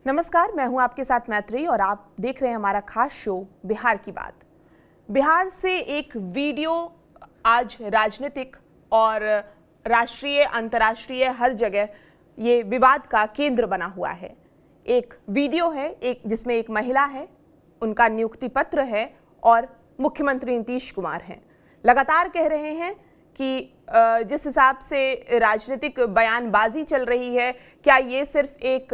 नमस्कार, मैं हूं आपके साथ मैत्री और आप देख रहे हैं हमारा खास शो बिहार की बात। बिहार से एक वीडियो आज राजनीतिक और राष्ट्रीय अंतर्राष्ट्रीय हर जगह ये विवाद का केंद्र बना हुआ है। एक वीडियो है जिसमें एक महिला है, उनका नियुक्ति पत्र है और मुख्यमंत्री नीतीश कुमार हैं। लगातार कह रहे हैं कि जिस हिसाब से राजनीतिक बयानबाजी चल रही है, क्या ये सिर्फ एक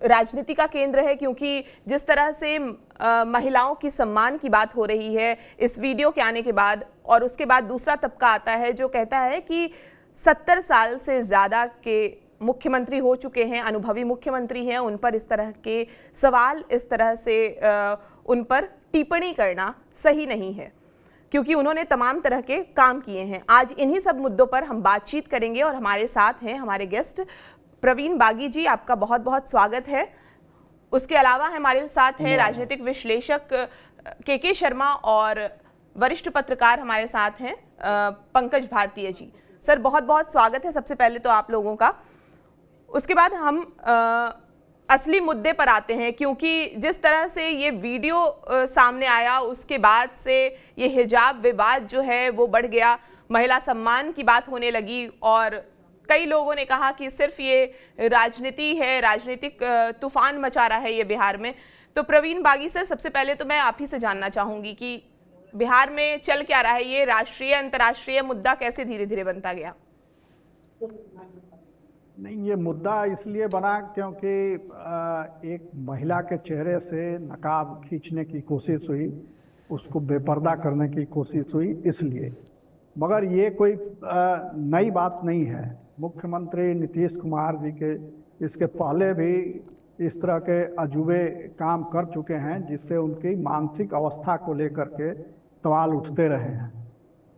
राजनीति का केंद्र है, क्योंकि जिस तरह से महिलाओं की सम्मान की बात हो रही है इस वीडियो के आने के बाद, और उसके बाद दूसरा तबका आता है जो कहता है कि 70 साल से ज़्यादा के मुख्यमंत्री हो चुके हैं, अनुभवी मुख्यमंत्री हैं, उन पर इस तरह के सवाल, इस तरह से उन पर टिप्पणी करना सही नहीं है, क्योंकि उन्होंने तमाम तरह के काम किए हैं। आज इन्हीं सब मुद्दों पर हम बातचीत करेंगे और हमारे साथ हैं हमारे गेस्ट प्रवीण बागी जी, आपका बहुत बहुत स्वागत है। उसके अलावा हमारे साथ हैं राजनीतिक विश्लेषक के शर्मा और वरिष्ठ पत्रकार हमारे साथ हैं पंकज भारतीय जी। सर, बहुत बहुत स्वागत है सबसे पहले तो आप लोगों का। उसके बाद हम असली मुद्दे पर आते हैं, क्योंकि जिस तरह से ये वीडियो सामने आया उसके बाद से ये हिजाब विवाद जो है वो बढ़ गया, महिला सम्मान की बात होने लगी और कई लोगों ने कहा कि सिर्फ ये राजनीति है, राजनीतिक तूफान मचा रहा है ये बिहार में। तो प्रवीण बागी सर, सबसे पहले तो मैं आप ही से जानना चाहूंगी कि बिहार में चल क्या रहा है, ये राष्ट्रीय अंतर्राष्ट्रीय मुद्दा कैसे धीरे धीरे बनता गया? नहीं, ये मुद्दा इसलिए बना क्योंकि एक महिला के चेहरे से नकाब खींचने की कोशिश हुई, उसको बेपर्दा करने की कोशिश हुई, इसलिए। मगर ये कोई नई बात नहीं है। मुख्यमंत्री नीतीश कुमार जी के इसके पहले भी इस तरह के अजूबे काम कर चुके हैं, जिससे उनकी मानसिक अवस्था को लेकर के सवाल उठते रहे हैं।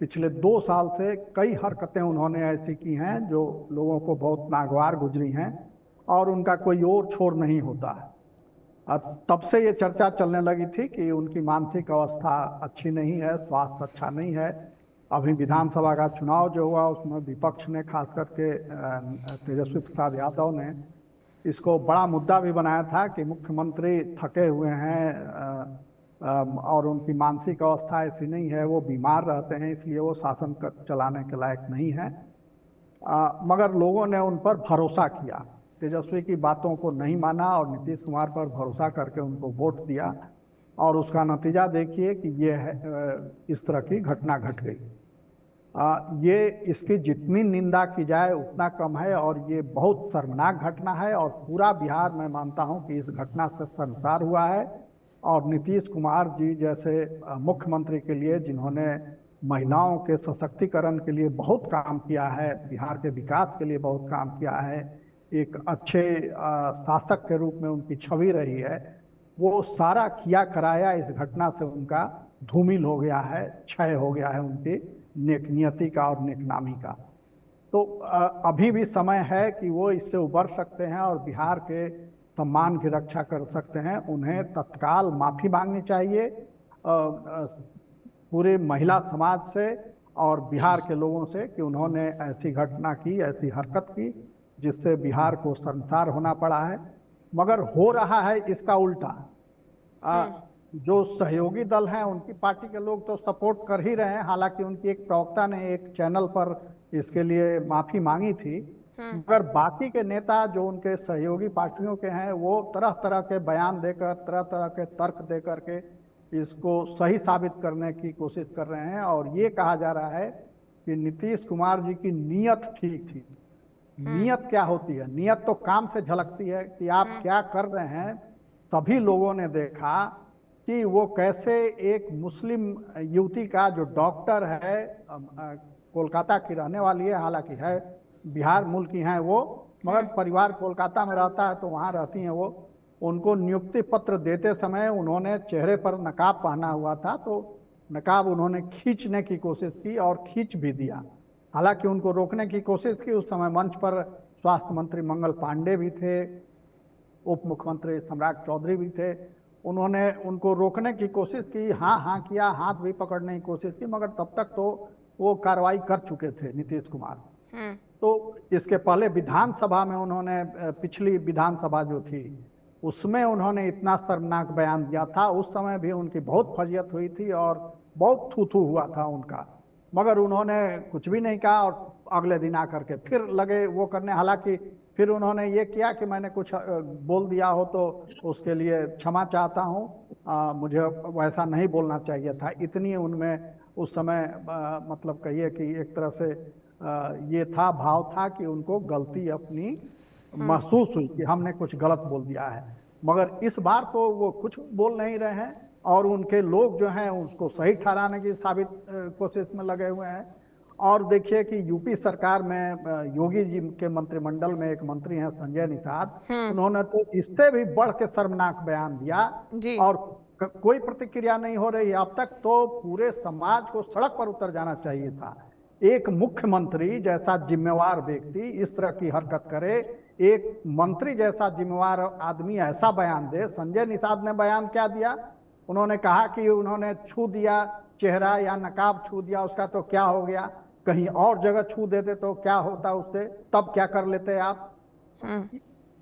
पिछले 2 साल से कई हरकतें उन्होंने ऐसी की हैं जो लोगों को बहुत नागवार गुजरी हैं और उनका कोई और छोर नहीं होता है। तब से ये चर्चा चलने लगी थी कि उनकी मानसिक अवस्था अच्छी नहीं है, स्वास्थ्य अच्छा नहीं है। अभी विधानसभा का चुनाव जो हुआ उसमें विपक्ष ने, खास करके तेजस्वी प्रसाद यादव ने, इसको बड़ा मुद्दा भी बनाया था कि मुख्यमंत्री थके हुए हैं और उनकी मानसिक अवस्था ऐसी नहीं है, वो बीमार रहते हैं, इसलिए वो शासन चलाने के लायक नहीं है। मगर लोगों ने उन पर भरोसा किया, तेजस्वी की बातों को नहीं माना और नीतीश कुमार पर भरोसा करके उनको वोट दिया, और उसका नतीजा देखिए कि ये इस तरह की घटना घट गई। ये इसकी जितनी निंदा की जाए उतना कम है और ये बहुत शर्मनाक घटना है और पूरा बिहार, मैं मानता हूं कि इस घटना से शर्मसार हुआ है। और नीतीश कुमार जी जैसे मुख्यमंत्री के लिए, जिन्होंने महिलाओं के सशक्तिकरण के लिए बहुत काम किया है, बिहार के विकास के लिए बहुत काम किया है, एक अच्छे शासक के रूप में उनकी छवि रही है, वो सारा किया कराया इस घटना से उनका धूमिल हो गया है, क्षय हो गया है उनकी नेकनियति का और नेकनामी का। तो अभी भी समय है कि वो इससे उबर सकते हैं और बिहार के सम्मान की रक्षा कर सकते हैं। उन्हें तत्काल माफ़ी मांगनी चाहिए पूरे महिला समाज से और बिहार के लोगों से कि उन्होंने ऐसी घटना की, ऐसी हरकत की, जिससे बिहार को शर्मसार होना पड़ा है। मगर हो रहा है इसका उल्टा। जो सहयोगी दल हैं उनकी पार्टी के लोग तो सपोर्ट कर ही रहे हैं, हालांकि उनकी एक प्रवक्ता ने एक चैनल पर इसके लिए माफी मांगी थी, मगर बाकी के नेता जो उनके सहयोगी पार्टियों के हैं वो तरह तरह के बयान देकर, तरह तरह के तर्क देकर के इसको सही साबित करने की कोशिश कर रहे हैं। और ये कहा जा रहा है कि नीतीश कुमार जी की नीयत ठीक थी। नीयत क्या होती है? नीयत तो काम से झलकती है कि आप क्या कर रहे हैं। सभी लोगों ने देखा कि वो कैसे एक मुस्लिम युवती का, जो डॉक्टर है, कोलकाता की रहने वाली है, हालांकि है बिहार मूल की हैं वो, मगर परिवार कोलकाता में रहता है तो वहाँ रहती हैं वो, उनको नियुक्ति पत्र देते समय उन्होंने चेहरे पर नकाब पहना हुआ था, तो नकाब उन्होंने खींचने की कोशिश की और खींच भी दिया। हालांकि उनको रोकने की कोशिश की, उस समय मंच पर स्वास्थ्य मंत्री मंगल पांडे भी थे, उप मुख्यमंत्री सम्राट चौधरी भी थे। उन्होंने उनको रोकने की कोशिश की, हाँ किया, हाथ भी पकड़ने की कोशिश की, मगर तब तक तो वो कार्रवाई कर चुके थे नीतीश कुमार। तो इसके पहले विधानसभा में उन्होंने, पिछली विधानसभा जो थी उसमें उन्होंने इतना शर्मनाक बयान दिया था। उस समय भी उनकी बहुत फजीयत हुई थी और बहुत थू थू हुआ था उनका, मगर उन्होंने कुछ भी नहीं कहा और अगले दिन आकर के फिर लगे वो करने। हालांकि फिर उन्होंने ये किया कि मैंने कुछ बोल दिया हो तो उसके लिए क्षमा चाहता हूँ, मुझे वैसा नहीं बोलना चाहिए था। इतनी उनमें उस समय मतलब कहिए कि एक तरह से ये था, भाव था कि उनको गलती अपनी महसूस हुई कि हमने कुछ गलत बोल दिया है। मगर इस बार तो वो कुछ बोल नहीं रहे हैं और उनके लोग जो हैं उसको सही ठहराने की साबित कोशिश में लगे हुए हैं। और देखिए कि यूपी सरकार में योगी जी के मंत्रिमंडल में एक मंत्री हैं संजय निषाद, उन्होंने तो इससे भी बढ़ के शर्मनाक बयान दिया जी। और कोई प्रतिक्रिया नहीं हो रही है। अब तक तो पूरे समाज को सड़क पर उतर जाना चाहिए था। एक मुख्यमंत्री जैसा जिम्मेवार व्यक्ति इस तरह की हरकत करे, एक मंत्री जैसा जिम्मेवार आदमी ऐसा बयान दे। संजय निषाद ने बयान क्या दिया, उन्होंने कहा कि उन्होंने छू दिया चेहरा या नकाब छू दिया, उसका तो क्या हो गया, कहीं और जगह छू देते तो क्या होता उससे, तब क्या कर लेते आप।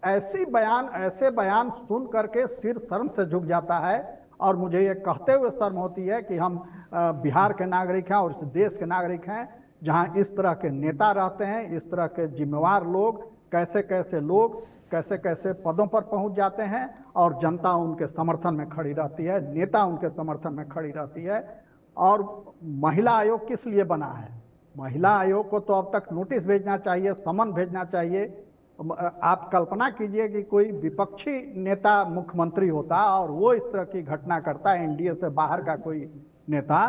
ऐसे बयान सुन करके सिर शर्म से झुक जाता है। और मुझे ये कहते हुए शर्म होती है कि हम बिहार के नागरिक हैं और इस देश के नागरिक हैं जहां इस तरह के नेता रहते हैं, इस तरह के जिम्मेवार लोग, कैसे कैसे लोग कैसे कैसे पदों पर पहुंच जाते हैं और जनता उनके समर्थन में खड़ी रहती है, नेता उनके समर्थन में खड़ी रहती है। और महिला आयोग किस लिए बना है? महिला आयोग को तो अब तक नोटिस भेजना चाहिए, समन भेजना चाहिए। आप कल्पना कीजिए कि कोई विपक्षी नेता मुख्यमंत्री होता और वो इस तरह की घटना करता, एनडीए से बाहर का कोई नेता,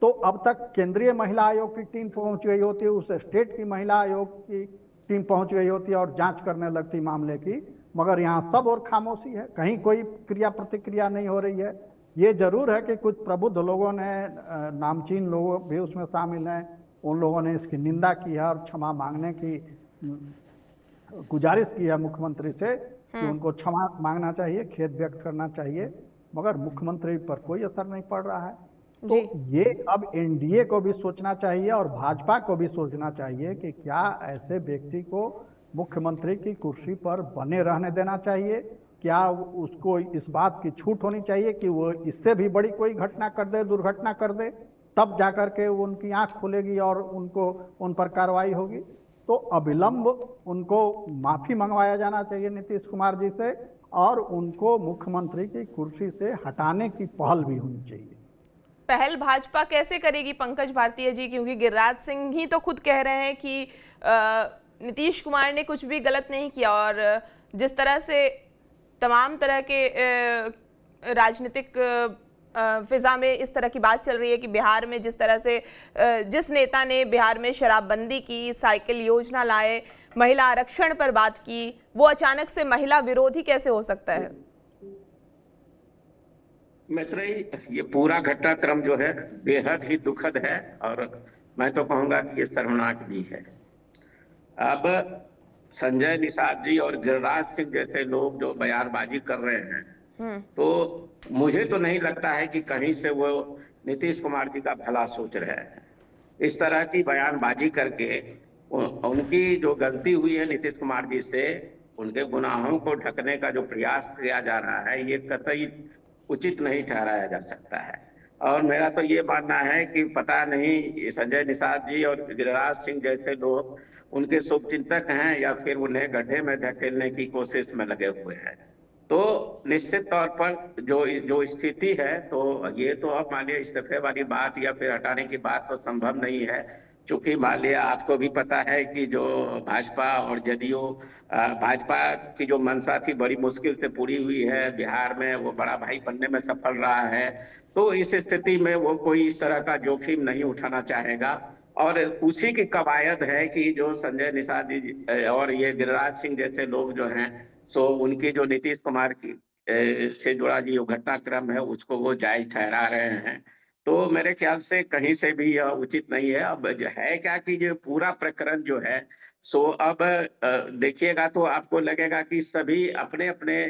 तो अब तक केंद्रीय महिला आयोग की टीम पहुंच गई होती, उस स्टेट की महिला आयोग की टीम पहुंच गई होती और जांच करने लगती मामले की। मगर यहाँ सब और खामोशी है, कहीं कोई क्रिया प्रतिक्रिया नहीं हो रही है। ये जरूर है कि कुछ प्रबुद्ध लोगों ने, नामचीन लोग भी उसमें शामिल हैं, उन लोगों ने इसकी निंदा की है और क्षमा मांगने की गुजारिश की है मुख्यमंत्री से कि उनको क्षमा मांगना चाहिए, खेद व्यक्त करना चाहिए। मगर मुख्यमंत्री पर कोई असर नहीं पड़ रहा है। तो ये अब एनडीए को भी सोचना चाहिए और भाजपा को भी सोचना चाहिए कि क्या ऐसे व्यक्ति को मुख्यमंत्री की कुर्सी पर बने रहने देना चाहिए, क्या उसको इस बात की छूट होनी चाहिए कि वो इससे भी बड़ी कोई घटना कर दे, दुर्घटना कर दे, तब जाकर के उनकी आंख खुलेगी और उनको उन पर कार्रवाई होगी। तो अविलंब उनको माफी मंगवाया जाना चाहिए नीतीश कुमार जी से और उनको मुख्यमंत्री की कुर्सी से हटाने की पहल भी होनी चाहिए। पहल भाजपा कैसे करेगी पंकज भारतीय जी, क्योंकि गिरिराज सिंह ही तो खुद कह रहे हैं कि नीतीश कुमार ने कुछ भी गलत नहीं किया और जिस तरह से तमाम तरह के राजनीतिक फिजा में इस तरह की बात चल रही है कि बिहार में जिस तरह से जिस नेता ने बिहार में शराबबंदी की, साइकिल योजना लाए, महिला आरक्षण पर बात की, वो अचानक से महिला विरोधी कैसे हो सकता है? मैत्रेयी, ये पूरा घटनाक्रम जो है बेहद ही दुखद है और मैं तो कहूंगा कि ये शर्मनाक भी है। अब संजय निषाद जी और गिरिराज सिंह जैसे लोग जो बयानबाजी कर रहे हैं, तो मुझे तो नहीं लगता है कि कहीं से वो नीतीश कुमार जी का भला सोच रहे हैं। इस तरह की बयानबाजी करके उनकी जो गलती हुई है नीतीश कुमार जी से, उनके गुनाहों को ढकने का जो प्रयास किया जा रहा है, ये कतई उचित नहीं ठहराया जा सकता है। और मेरा तो ये मानना है कि पता नहीं संजय निषाद जी और गिरिराज सिंह जैसे लोग उनके शुभचिंतक हैं या फिर उन्हें गड्ढे में धकेलने की कोशिश में लगे हुए हैं। तो निश्चित तौर पर जो स्थिति है, तो ये तो अब मान लिया इस्तीफे वाली बात या फिर हटाने की बात तो संभव नहीं है, चूंकि मान लिया आपको भी पता है कि जो भाजपा और जदयू, भाजपा की जो मंशा थी बड़ी मुश्किल से पूरी हुई है, बिहार में वो बड़ा भाई बनने में सफल रहा है। तो इस स्थिति में वो कोई इस तरह का जोखिम नहीं उठाना चाहेगा और उसी की कवायद है कि जो संजय निषाद जी और ये गिरिराज सिंह जैसे लोग जो हैं, सो उनकी जो नीतीश कुमार की से जुड़ा जो घटनाक्रम है उसको वो जायज ठहरा रहे हैं। तो मेरे ख्याल से कहीं से भी यह उचित नहीं है। अब जो है क्या कि ये पूरा प्रकरण जो है, सो अब देखिएगा तो आपको लगेगा कि सभी अपने अपने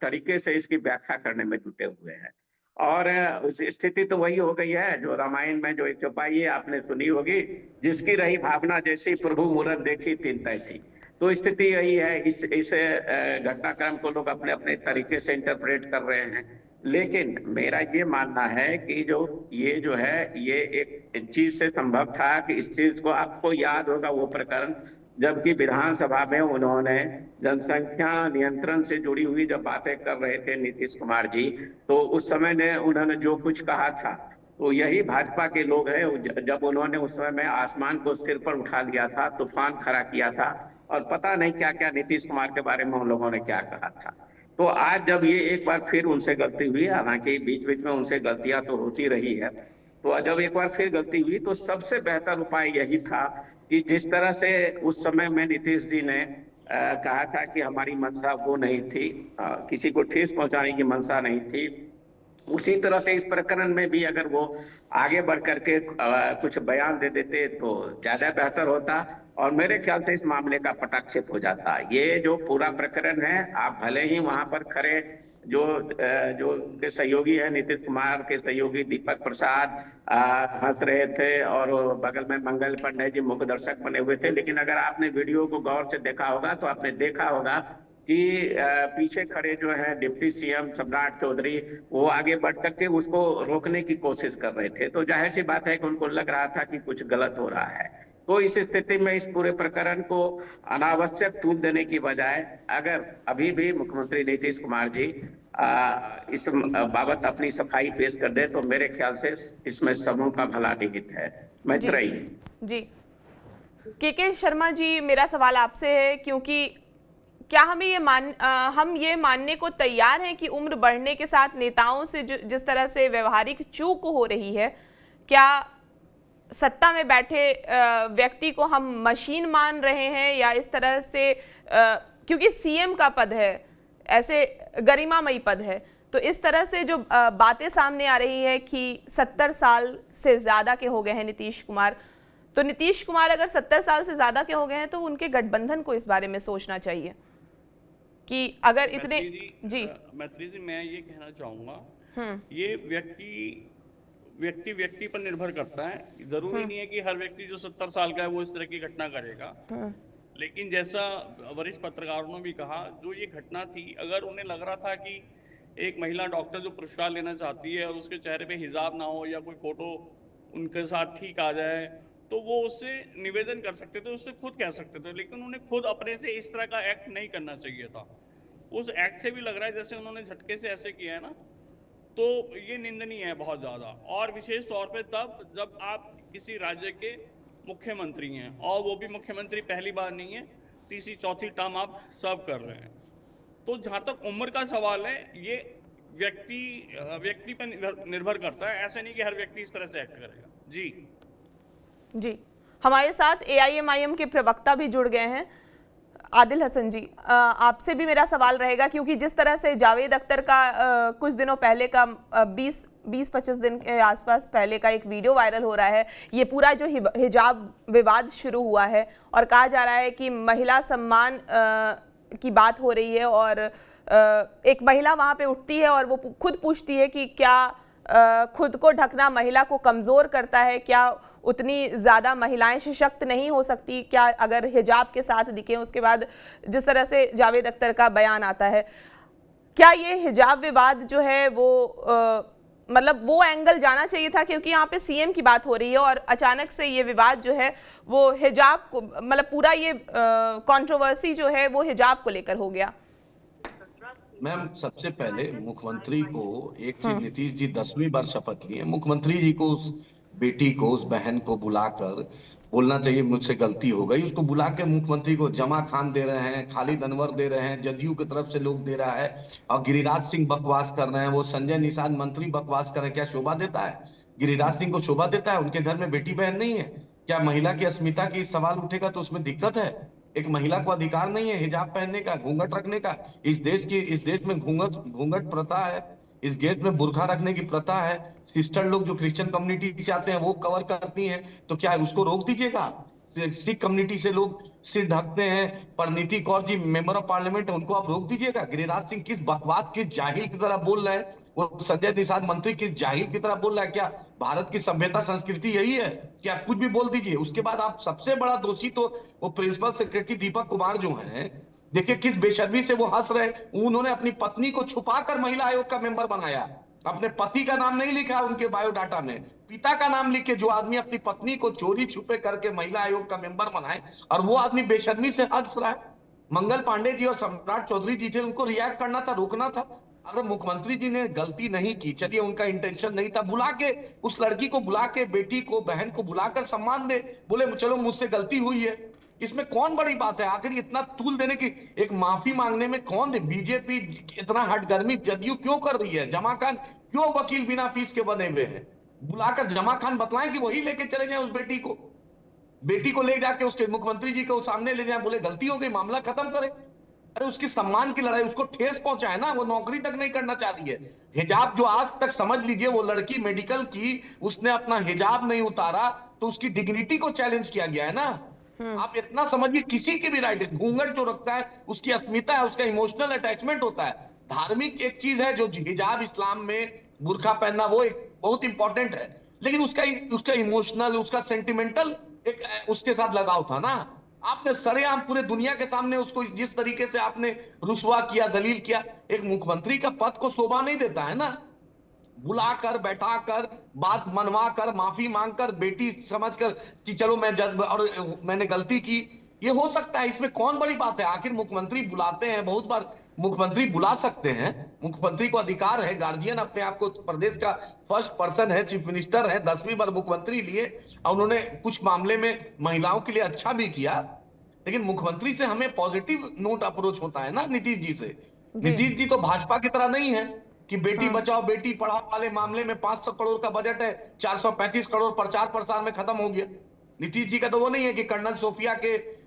तरीके से इसकी व्याख्या करने में जुटे हुए हैं और उस स्थिति तो वही हो गई है जो रामायण में जो एक चौपाई है आपने सुनी होगी, जिसकी रही भावना जैसी प्रभु मूरत देखी तीन तैसी। तो स्थिति यही है। इस घटनाक्रम को लोग अपने अपने तरीके से इंटरप्रेट कर रहे हैं, लेकिन मेरा ये मानना है कि जो है ये एक चीज से संभव था कि इस चीज को, आपको याद होगा वो प्रकरण, जबकि विधानसभा में उन्होंने जनसंख्या नियंत्रण से जुड़ी हुई जब बातें कर रहे थे नीतीश कुमार जी, तो उस समय ने उन्होंने जो कुछ कहा था, तो यही भाजपा के लोग हैं। जब उन्होंने उस समय में आसमान को सिर पर उठा लिया था, तूफान खड़ा किया था, और पता नहीं क्या क्या नीतीश कुमार के बारे में उन लोगों ने क्या कहा था। तो आज जब ये एक बार फिर उनसे गलती हुई, हालांकि बीच बीच में उनसे गलतियां तो होती रही है, तो जब एक बार फिर गलती हुई तो सबसे बेहतर उपाय यही था कि जिस तरह से उस समय में नीतीश जी ने कहा था कि हमारी मंशा वो नहीं थी, किसी को ठेस पहुंचाने की मंशा नहीं थी, उसी तरह से इस प्रकरण में भी अगर वो आगे बढ़ करके कुछ बयान दे देते तो ज्यादा बेहतर होता, और मेरे ख्याल से इस मामले का पटाक्षेप हो जाता। ये जो पूरा प्रकरण है, आप भले ही वहां पर खड़े जो उनके सहयोगी है, नीतीश कुमार के सहयोगी दीपक प्रसाद हंस रहे थे, और बगल में मंगल पांडे जी मुख्य दर्शक बने हुए थे, लेकिन अगर आपने वीडियो को गौर से देखा होगा तो आपने देखा होगा कि पीछे खड़े जो है डिप्टी सीएम सम्राट चौधरी, वो आगे बढ़ करके उसको रोकने की कोशिश कर रहे थे। तो जाहिर सी बात है कि उनको लग रहा था कि कुछ गलत हो रहा है। तो इस स्थिति में इस पूरे प्रकरण को अनावश्यक तूल देने की बजाय अगर अभी भी मुख्यमंत्री नीतीश कुमार जी इस बाबत अपनी सफाई पेश कर दे तो मेरे ख्याल से इसमें समूह का भला निहित है। मैत्रेयी जी, के शर्मा जी, मेरा सवाल आपसे है, क्योंकि क्या हम ये मानने को तैयार हैं कि उम्र बढ़ने के साथ नेताओं से जिस तरह से व्यवहारिक चूक हो रही है, क्या सत्ता में बैठे व्यक्ति को हम मशीन मान रहे हैं, या इस तरह से क्योंकि सीएम का पद है, ऐसे गरिमामयी पद है, तो इस तरह से जो बातें सामने आ रही है कि 70 साल से ज्यादा के हो गए हैं नीतीश कुमार, तो नीतीश कुमार अगर 70 साल से ज्यादा के हो गए हैं तो उनके गठबंधन को इस बारे में सोचना चाहिए कि अगर इतने जी। मैत्री जी, मैं ये कहना चाहूंगा, ये व्यक्ति पर निर्भर करता है। जरूरी नहीं है कि हर व्यक्ति जो 70 साल का है वो इस तरह की घटना करेगा, लेकिन जैसा वरिष्ठ पत्रकारों ने भी कहा, जो ये घटना थी, अगर उन्हें लग रहा था कि एक महिला डॉक्टर जो पुरस्कार लेना चाहती है और उसके चेहरे पे हिजाब ना हो या कोई फोटो उनके साथ ठीक आ जाए, तो वो उससे निवेदन कर सकते थे, उससे खुद कह सकते थे, लेकिन उन्हें खुद अपने से इस तरह का एक्ट नहीं करना चाहिए था। उस एक्ट से भी लग रहा है जैसे उन्होंने झटके से ऐसे किया है ना, तो ये निंदनीय है बहुत ज़्यादा, और विशेष तौर पे तब जब आप किसी राज्य के मुख्यमंत्री हैं, और वो भी मुख्यमंत्री पहली बार नहीं है, तीसरी चौथी टर्म आप सर्व कर रहे हैं। तो जहाँ तक उम्र का सवाल है, ये व्यक्ति पर निर्भर करता है, ऐसा नहीं कि हर व्यक्ति इस तरह से एक्ट करेगा। जी, हमारे साथ AIMIM के प्रवक्ता भी जुड़ गए हैं, आदिल हसन जी, आपसे भी मेरा सवाल रहेगा, क्योंकि जिस तरह से जावेद अख्तर का कुछ दिनों पहले का 20-25 दिन के आसपास पहले का एक वीडियो वायरल हो रहा है, ये पूरा जो हिजाब विवाद शुरू हुआ है और कहा जा रहा है कि महिला सम्मान की बात हो रही है, और एक महिला वहाँ पे उठती है और वो खुद पूछती है कि क्या खुद को ढकना महिला को कमज़ोर करता है, क्या उतनी ज़्यादा महिलाएं सशक्त नहीं हो सकती क्या अगर हिजाब के साथ दिखें। उसके बाद जिस तरह से जावेद अख्तर का बयान आता है, क्या ये हिजाब विवाद जो है वो मतलब वो एंगल जाना चाहिए था, क्योंकि यहाँ पे सीएम की बात हो रही है और अचानक से ये विवाद जो है वो हिजाब को, मतलब पूरा ये कंट्रोवर्सी जो है वो हिजाब को लेकर हो गया। मैम, सबसे पहले मुख्यमंत्री को एक चीज, नीतीश जी 10वीं बार शपथ लिए, मुख्यमंत्री जी को उस बेटी को, उस बहन को बुलाकर बोलना चाहिए मुझसे गलती हो गई। उसको बुला के मुख्यमंत्री को जमा खान दे रहे हैं, खालिद अनवर दे रहे हैं, जदयू की तरफ से लोग दे रहा है, और गिरिराज सिंह बकवास कर रहे हैं, वो संजय निषाद मंत्री बकवास कर रहे हैं। क्या शोभा देता है? गिरिराज सिंह को शोभा देता है? उनके घर में बेटी बहन नहीं है क्या? महिला की अस्मिता की सवाल उठेगा तो उसमें दिक्कत है। एक महिला को अधिकार नहीं है हिजाब पहनने का, घूंघट रखने का? इस देश में घूंघट प्रथा है, इस देश में बुर्खा रखने की प्रथा है। सिस्टर लोग जो क्रिश्चियन कम्युनिटी से आते हैं वो कवर करती हैं, तो क्या उसको रोक दीजिएगा? सिख कम्युनिटी से लोग सिर ढकते हैं, Parineeti Kaur ji member of parliament है, उनको आप रोक दीजिएगा? गिरिराज सिंह किस बकवास, किस जाहिल की तरह बोल रहे हैं वो संजय निषाद मंत्री किस जाहिल की तरह बोल रहा है? क्या भारत की सभ्यता संस्कृति यही है कि आप कुछ भी बोल दीजिए? उसके बाद आप सबसे बड़ा दोषी तो वो प्रिंसिपल सेक्रेटरी दीपक कुमार जो हैं, देखिए किस बेशर्मी से वो हंस रहे। उन्होंने अपनी पत्नी को छुपाकर महिला आयोग का मेंबर बनाया, अपने पति का नाम नहीं लिखा उनके बायोडाटा में, पिता का नाम लिख के। जो आदमी अपनी पत्नी को चोरी छुपे करके महिला आयोग का मेंबर बनाए, और वो आदमी बेशर्मी से हंस रहा है। मंगल पांडे जी और सम्राट चौधरी जी थे, उनको रिएक्ट करना था, रोकना था। अगर मुख्यमंत्री जी ने गलती नहीं की, चलिए उनका इंटेंशन नहीं था, बुला के उस लड़की को बुला के, बेटी को, बहन को बुलाकर सम्मान दे, बोले चलो मुझसे गलती हुई है। इसमें कौन बड़ी बात है? आखिर इतना तूल देने की, एक माफी मांगने में कौन? बीजेपी इतना हटगर्मी जदयू क्यों कर रही है? जमा खान क्यों वकील बिना फीस के बने हुए हैं? बुलाकर जमा खान बतलाएं कि वही लेके चले जाए उस बेटी को ले जाके उसके मुख्यमंत्री जी को सामने ले जाए, बोले गलती हो गई, मामला खत्म करे। अरे उसकी सम्मान की लड़ाई, उसको ठेस पहुंचा है ना, वो नौकरी तक नहीं करना चाह रही है। हिजाब जो आज तक, समझ लीजिए वो लड़की मेडिकल की, उसने अपना हिजाब नहीं उतारा तो उसकी डिग्निटी को चैलेंज किया गया है ना। आप इतना समझिए, किसी की भी राइट, घूंघट जो रखता है उसकी अस्मिता है, उसका इमोशनल अटैचमेंट होता है। धार्मिक एक चीज है, जो हिजाब इस्लाम में बुर्का पहनना वो एक बहुत इंपॉर्टेंट है, लेकिन उसका इमोशनल, उसका सेंटिमेंटल एक उसके साथ लगाव था ना। आपने सरेआम पूरे दुनिया के सामने उसको जिस तरीके से आपने रुसवा किया, जलील किया, एक मुख्यमंत्री का पद को शोभा नहीं देता है ना। बुलाकर, बैठाकर, बात मनवा कर, माफी मांगकर, बेटी समझकर कि चलो और मैंने गलती की, ये हो सकता है। इसमें कौन बड़ी बात है? आखिर मुख्यमंत्री बुलाते हैं, बहुत बार मुख्यमंत्री बुला सकते हैं, मुख्यमंत्री को अधिकार है, गार्जियन अपने आप को प्रदेश का फर्स्ट पर्सन है, चीफ मिनिस्टर है, 10वीं बार मुख्यमंत्री लिए, और उन्होंने कुछ मामले में महिलाओं के लिए अच्छा भी किया। लेकिन मुख्यमंत्री से हमें पॉजिटिव नोट अप्रोच होता है ना, नीतीश जी से। नीतीश जी तो भाजपा की तरह नहीं है कि बेटी बचाओ बेटी पढ़ाओ वाले मामले में 500 करोड़ का बजट है, 435 करोड़ प्रचार प्रसार में खत्म हो गया। नीतीश जी का तो वो नहीं है कि कर्नल सोफिया के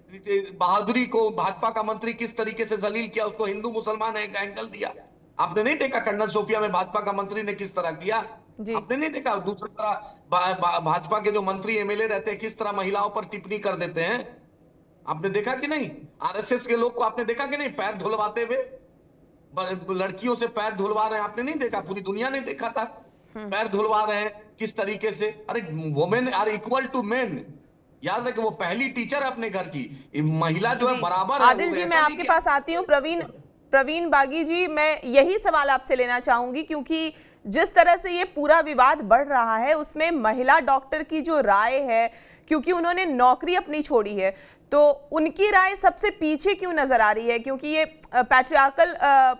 बहादुरी को भाजपा का मंत्री किस तरीके से जलील किया, उसको हिंदू मुसलमान एंगल दिया। आपने नहीं देखा कर्नल सोफिया में भाजपा का मंत्री ने किस तरह किया? आपने नहीं देखा? दूसरी तरह भाजपा के जो मंत्री एमएलए रहते हैं किस तरह महिलाओं पर टिप्पणी कर देते हैं, आपने देखा कि नहीं? आरएसएस के लोग को आपने देखा कि नहीं पैर धुलवाते हुए, लड़कियों से पैर धुलवा रहे हैं? आपने नहीं देखा? पूरी दुनिया ने देखा था, पैर धुलवा रहे हैं किस तरीके से। अरे women are equal to men, याद रखें, वो पहली टीचर है अपने घर की, महिला जो है बराबर है। आदिल जी, मैं आपके पास आती हूँ। प्रवीण बागी जी, मैं यही सवाल आपसे लेना चाहूंगी, क्योंकि जिस तरह से ये पूरा विवाद बढ़ रहा है उसमें महिला डॉक्टर की जो राय है, क्योंकि उन्होंने नौकरी अपनी छोड़ी है, तो उनकी राय सबसे पीछे क्यों नजर आ रही है? क्योंकि ये पैट्रियार्कल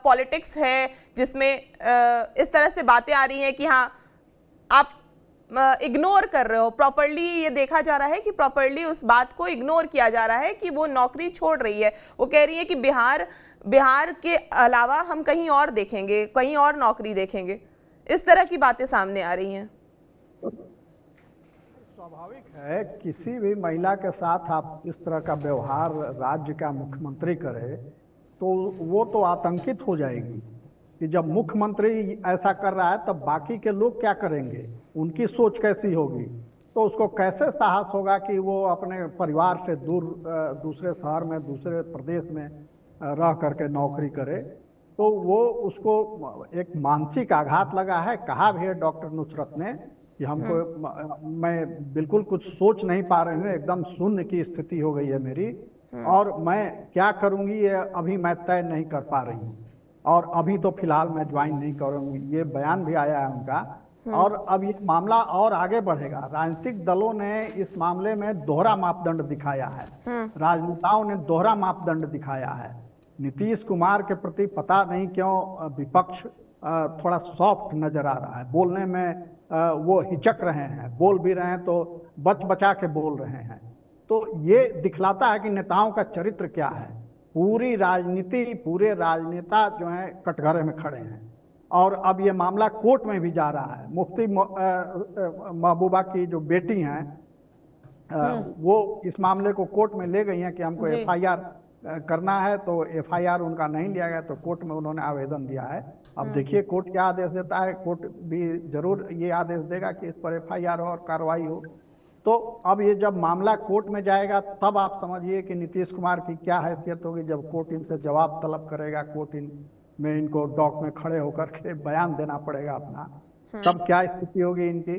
पॉलिटिक्स है जिसमें इस तरह से बातें आ रही हैं कि हाँ आप इग्नोर कर रहे हो प्रॉपरली। ये देखा जा रहा है कि प्रॉपरली उस बात को इग्नोर किया जा रहा है कि वो नौकरी छोड़ रही है। वो कह रही है कि बिहार के अलावा हम कहीं और देखेंगे, कहीं और नौकरी देखेंगे। इस तरह की बातें सामने आ रही हैं। स्वाभाविक है, किसी भी महिला के साथ आप इस तरह का व्यवहार राज्य का मुख्यमंत्री करे तो वो तो आतंकित हो जाएगी कि जब मुख्यमंत्री ऐसा कर रहा है तब बाकी के लोग क्या करेंगे, उनकी सोच कैसी होगी। तो उसको कैसे साहस होगा कि वो अपने परिवार से दूर दूसरे शहर में, दूसरे प्रदेश में रह करके नौकरी करे। तो वो उसको एक मानसिक आघात लगा है। कहा भी है डॉक्टर नुसरत ने कि हमको, मैं बिल्कुल कुछ सोच नहीं पा रही हूँ, एकदम शून्य की स्थिति हो गई है मेरी, और मैं क्या करूँगी ये अभी मैं तय नहीं कर पा रही हूँ, और अभी तो फिलहाल मैं ज्वाइन नहीं करूँगी। ये बयान भी आया है उनका। और अब ये मामला और आगे बढ़ेगा। राजनीतिक दलों ने इस मामले में दोहरा मापदंड दिखाया है, राजनेताओं ने दोहरा मापदंड दिखाया है। नीतीश कुमार के प्रति पता नहीं क्यों विपक्ष थोड़ा सॉफ्ट नजर आ रहा है, बोलने में वो हिचक रहे हैं, बोल भी रहे हैं तो बचा के बोल रहे हैं। तो ये दिखलाता है कि नेताओं का चरित्र क्या है। पूरी राजनीति, पूरे राजनेता जो है कटघरे में खड़े हैं, और अब ये मामला कोर्ट में भी जा रहा है। मुफ्ती महबूबा की जो बेटी हैं वो इस मामले को कोर्ट में ले गई हैं कि हमको एफआईआर करना है, तो एफआईआर उनका नहीं लिया गया, तो कोर्ट में उन्होंने आवेदन दिया है। अब देखिए कोर्ट क्या आदेश देता है। कोर्ट भी जरूर ये आदेश देगा कि इस पर एफआईआर हो और कार्रवाई हो। तो अब ये जब मामला कोर्ट में जाएगा तब आप समझिए कि नीतीश कुमार की क्या हैसियत होगी जब कोर्ट इनसे जवाब तलब करेगा, कोर्ट में इनको डॉक में खड़े होकर के बयान देना पड़ेगा अपना, तब क्या स्थिति होगी इनकी।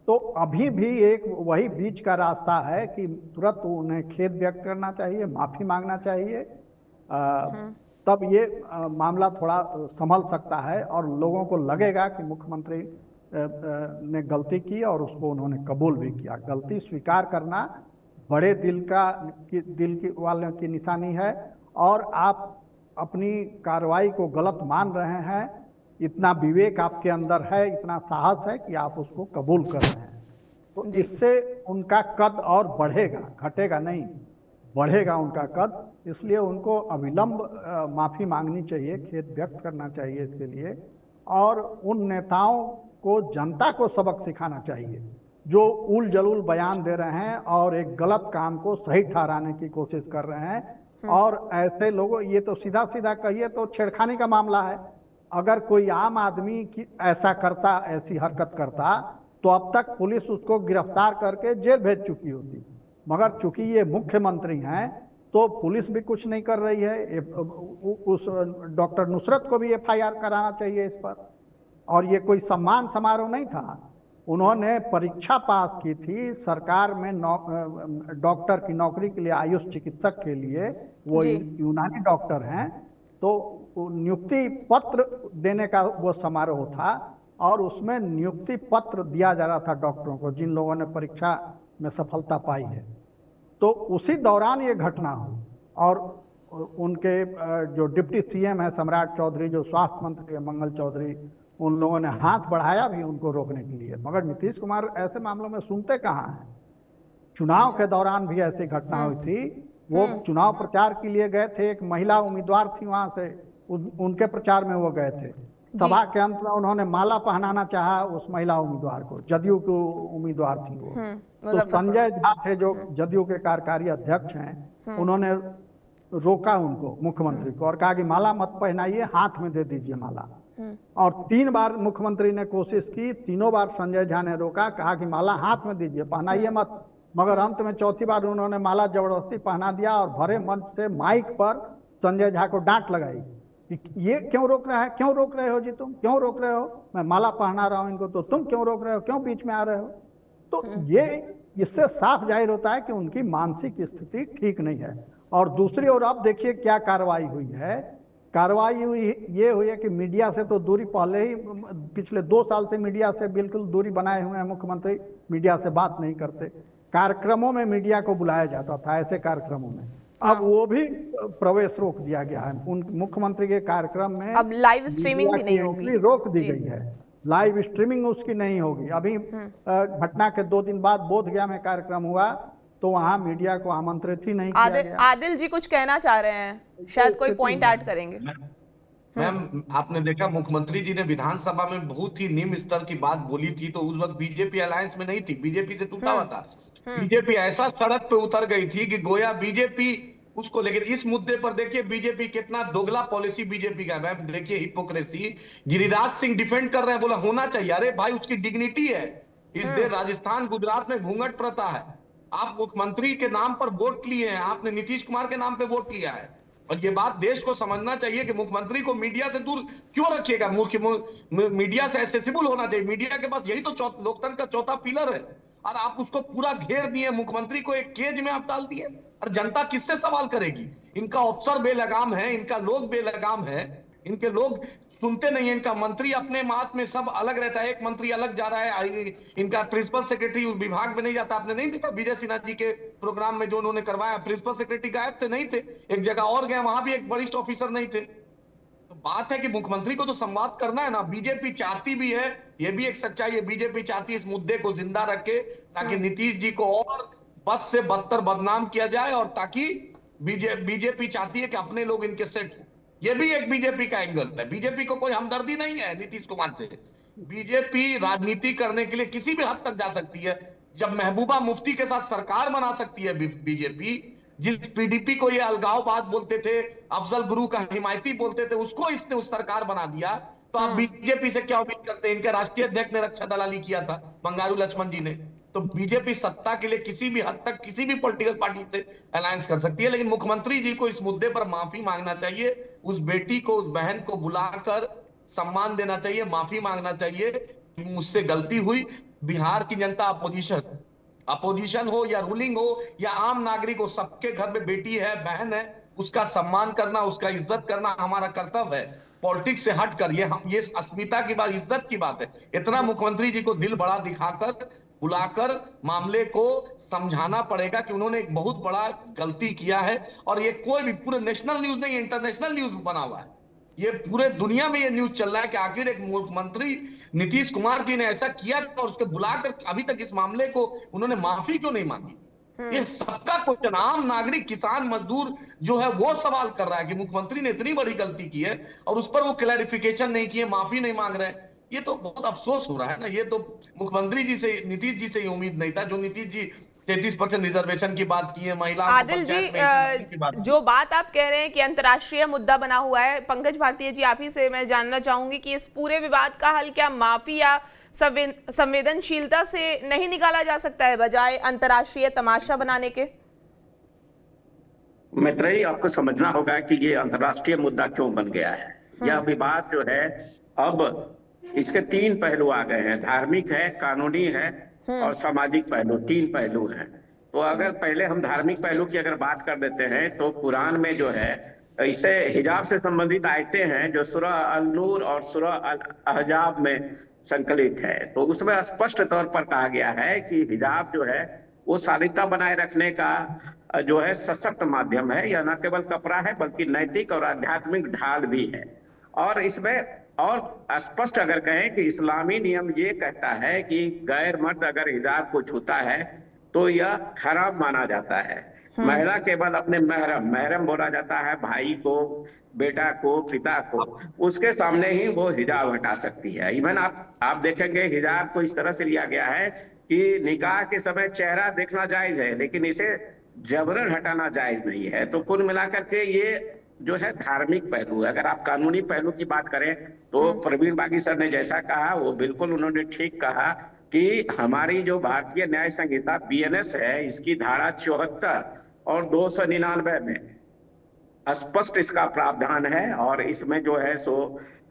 तो अभी भी एक वही बीच का रास्ता है कि तुरंत उन्हें खेद व्यक्त करना चाहिए, माफी मांगना चाहिए, तब ये मामला थोड़ा संभल सकता है और लोगों को लगेगा कि मुख्यमंत्री ने गलती की और उसको उन्होंने कबूल भी किया। गलती स्वीकार करना बड़े दिल की वालों की निशानी है, और आप अपनी कार्रवाई को गलत मान रहे हैं, इतना विवेक आपके अंदर है, इतना साहस है कि आप उसको कबूल कर रहे हैं, तो इससे उनका कद और बढ़ेगा, घटेगा नहीं, बढ़ेगा उनका कद। इसलिए उनको अविलंब माफी मांगनी चाहिए, खेद व्यक्त करना चाहिए इसके लिए, और उन नेताओं को, जनता को सबक सिखाना चाहिए जो उल जलूल बयान दे रहे हैं और एक गलत काम को सही ठहराने की कोशिश कर रहे हैं। और ऐसे लोगों, ये तो सीधा सीधा कहिए तो छेड़खानी का मामला है। अगर कोई आम आदमी की ऐसा करता, ऐसी हरकत करता, तो अब तक पुलिस उसको गिरफ्तार करके जेल भेज चुकी होती, मगर चूंकि ये मुख्यमंत्री हैं तो पुलिस भी कुछ नहीं कर रही है। उस डॉक्टर नुसरत को भी FIR कराना चाहिए इस पर। और ये कोई सम्मान समारोह नहीं था, उन्होंने परीक्षा पास की थी सरकार में डॉक्टर की नौकरी के लिए, आयुष चिकित्सक के लिए, वो यूनानी डॉक्टर हैं, तो नियुक्ति पत्र देने का वो समारोह था, और उसमें नियुक्ति पत्र दिया जा रहा था डॉक्टरों को जिन लोगों ने परीक्षा में सफलता पाई है। तो उसी दौरान ये घटना हुई, और उनके जो डिप्टी CM है सम्राट चौधरी, जो स्वास्थ्य मंत्री है मंगल चौधरी, उन लोगों ने हाथ बढ़ाया भी उनको रोकने के लिए, मगर नीतीश कुमार ऐसे मामलों में सुनते कहाँ हैं। चुनाव के दौरान भी ऐसी घटना हुई थी, वो चुनाव प्रचार के लिए गए थे, एक महिला उम्मीदवार थी वहां से, उनके प्रचार में वो गए थे, सभा के अंत में उन्होंने माला पहनाना चाहा उस महिला उम्मीदवार को, जदयू की उम्मीदवार थी वो। तो संजय झा थे जो जदयू के कार्यकारी अध्यक्ष हैं, उन्होंने रोका उनको, मुख्यमंत्री को, और कहा कि माला मत पहनाइए, हाथ में दे दीजिए माला। और 3 बार मुख्यमंत्री ने कोशिश की, तीनों बार संजय झा ने रोका, कहा कि माला हाथ में दीजिए, पहनाइए मत, मगर अंत में चौथी बार उन्होंने माला जबरदस्ती पहना दिया, और भरे मंच से माइक पर संजय झा को डांट लगाई कि ये क्यों रोक रहा है, क्यों रोक रहे हो जी, तुम क्यों रोक रहे हो, मैं माला पहना रहा हूं इनको, तो तुम क्यों रोक रहे हो, क्यों बीच में आ रहे हो। तो ये इससे साफ जाहिर होता है कि उनकी मानसिक स्थिति ठीक नहीं है। और दूसरी ओर अब देखिए क्या कार्रवाई हुई है। कार्रवाई ये हुई है कि मीडिया से तो दूरी, पहले ही पिछले 2 साल से मीडिया से बिल्कुल दूरी बनाए हुए हैं मुख्यमंत्री, मीडिया से बात नहीं करते, कार्यक्रमों में मीडिया को बुलाया जाता था, ऐसे कार्यक्रमों में अब वो भी प्रवेश रोक दिया गया है। उन मुख्यमंत्री के कार्यक्रम में अब लाइव स्ट्रीमिंग भी नहीं होगी, रोक दी गई है, लाइव स्ट्रीमिंग उसकी नहीं होगी। अभी घटना के 2 दिन बाद बोधगया में कार्यक्रम हुआ, तो वहां मीडिया को आमंत्रित ही नहीं किया गया। आदिल जी कुछ कहना चाह रहे हैं, शायद कोई पॉइंट ऐड करेंगे। मैम, आपने देखा मुख्यमंत्री जी ने विधानसभा में बहुत ही निम्न स्तर की बात बोली थी, तो उस वक्त बीजेपी अलायंस में नहीं थी, बीजेपी से टूटा हुआ था। बीजेपी ऐसा सड़क पे उतर गई थी कि गोया बीजेपी उसको, लेकिन इस मुद्दे पर देखिए बीजेपी कितना दोगला पॉलिसी बीजेपी का। मैम देखिए हिपोक्रेसी, गिरिराज सिंह डिफेंड कर रहे हैं, बोला होना चाहिए, अरे भाई उसकी डिग्निटी है। इस देश राजस्थान गुजरात में घूंघट प्रथा है, आप मुख्यमंत्री के नाम पर वोट लिए हैं, आपने नीतीश कुमार के नाम पे वोट लिया है, और ये बात देश को समझना चाहिए कि मुख्यमंत्री को मीडिया से दूर क्यों रखिएगा। मीडिया से एक्सेसिबल होना चाहिए, मीडिया के पास यही तो लोकतंत्र का चौथा पिलर है, और आप उसको पूरा घेर दिए, मुख्यमंत्री को एक केज में आप डाल दिए, और जनता किससे सवाल करेगी। इनका अफसर बेलगाम है, इनका लोग बेलगाम है, इनके लोग सुनते नहीं है, इनका मंत्री अपने मात में सब अलग रहता है, एक मंत्री अलग जा रहा है, इनका प्रिंसिपल सेक्रेटरी उस विभाग में नहीं जाता। आपने नहीं देखा विजय सिन्हा जी के प्रोग्राम में जो उन्होंने करवाया, प्रिंसिपल सेक्रेटरी गायब थे, नहीं थे, एक जगह और गए, वहां भी एक वरिष्ठ ऑफिसर नहीं थे। तो बात है कि मुख्यमंत्री को तो संवाद करना है ना, बीजेपी चाहती भी है, ये भी एक सच्चाई है, बीजेपी चाहती है इस मुद्दे को जिंदा रखे ताकि नीतीश जी को और बद से बदतर बदनाम किया जाए, और ताकि बीजेपी चाहती है कि अपने लोग इनके सेट हो। ये भी एक बीजेपी का एंगल है, बीजेपी को कोई हमदर्दी नहीं है नीतीश कुमार से। बीजेपी राजनीति करने के लिए किसी भी हद तक जा सकती है। जब महबूबा मुफ्ती के साथ सरकार बना सकती है बीजेपी, जिस पीडीपी को ये अलगाववाद बोलते थे, अफजल गुरु का हिमायती बोलते थे, उसको इसने उस सरकार बना दिया, तो आप बीजेपी से क्या उम्मीद करते हैं। इनके राष्ट्रीय अध्यक्ष ने रक्षा दलाली किया था, बंगारू लक्ष्मण जी ने। तो बीजेपी सत्ता के लिए किसी भी हद तक किसी भी पॉलिटिकल पार्टी से अलायंस कर सकती है, लेकिन मुख्यमंत्री जी को इस मुद्दे पर माफी मांगना चाहिए, उस बेटी को, उस बहन को बुलाकर सम्मान देना चाहिए, माफी मांगना चाहिए कि मुझसे गलती हुई। बिहार की जनता अपोजिशन हो या रूलिंग हो या आम नागरिक हो, सबके घर में बेटी है, बहन है, उसका सम्मान करना, उसका इज्जत करना हमारा कर्तव्य है। पॉलिटिक्स से हटकर ये अस्मिता की बात, इज्जत की बात है। इतना मुख्यमंत्री जी को दिल बड़ा दिखाकर बुलाकर मामले को समझाना पड़ेगा कि उन्होंने एक बहुत बड़ा गलती किया है। और ये कोई भी पूरे नेशनल न्यूज नहीं, इंटरनेशनल न्यूज बना हुआ है। ये पूरे दुनिया में ये न्यूज चल रहा है कि आखिर एक मुख्यमंत्री नीतीश कुमार जी ने ऐसा किया और उसके बुलाकर अभी तक इस मामले को उन्होंने माफी क्यों नहीं मांगी। ये सबका क्वेश्चन, आम नागरिक, किसान, मजदूर जो है वो सवाल कर रहा है कि मुख्यमंत्री ने इतनी बड़ी गलती की है और उस पर वो क्लैरिफिकेशन नहीं किए, माफी नहीं मांग रहे। ये तो बहुत अफसोस हो रहा है ना। ये तो मुख्यमंत्री जी से, नीतीश जी से उम्मीद नहीं था। जो नीतीश जी 33% रिजर्वेशन की बात की है, महिलाओं आदिल जी, जो बात आप कह रहे हैं कि अंतर्राष्ट्रीय मुद्दा बना हुआ है, पंकज भारतीय जी, आप ही से मैं जानना चाहूंगी कि इस पूरे विवाद का हल क्या माफी या संवेदनशीलता से नहीं निकाला जा सकता है, बजाय अंतर्राष्ट्रीय तमाशा बनाने के? मैत्रेयी, आपको समझना होगा कि ये अंतर्राष्ट्रीय मुद्दा क्यों बन गया है। यह विवाद जो है अब इसके 3 पहलू आ गए हैं, धार्मिक है, कानूनी है और सामाजिक पहलू, 3 पहलू हैं। तो अगर पहले हम धार्मिक पहलू की अगर बात कर देते हैं तो कुरान में जो है इसे हिजाब से संबंधित आयतें हैं जो सूरह अल-नूर और सूरह अल-अहजाब में संकलित है। तो उसमें स्पष्ट तौर पर कहा गया है कि हिजाब जो है वो शालीनता बनाए रखने का जो है सशक्त माध्यम है। यह न केवल कपड़ा है बल्कि नैतिक और आध्यात्मिक ढाल भी है। और इसमें और स्पष्ट अगर कहें कि इस्लामी नियम ये कहता है कि गैर मर्द अगर हिजाब को छूता है तो यह हराम माना जाता है। महिला केवल अपने महरम बोला जाता है, भाई को, बेटा को, पिता को, उसके सामने ही वो हिजाब हटा सकती है। इवन आप देखेंगे हिजाब को इस तरह से लिया गया है कि निकाह के समय चेहरा देखना जायज है लेकिन इसे जबरन हटाना जायज नहीं है। तो कुल मिलाकर के ये जो है धार्मिक पहलू है। अगर आप कानूनी पहलू की बात करें तो प्रवीण बागी सर ने जैसा कहा वो बिल्कुल उन्होंने ठीक कहा कि हमारी जो भारतीय न्याय संहिता BNS है, इसकी धारा 74 और 299 में स्पष्ट इसका प्रावधान है और इसमें जो है सो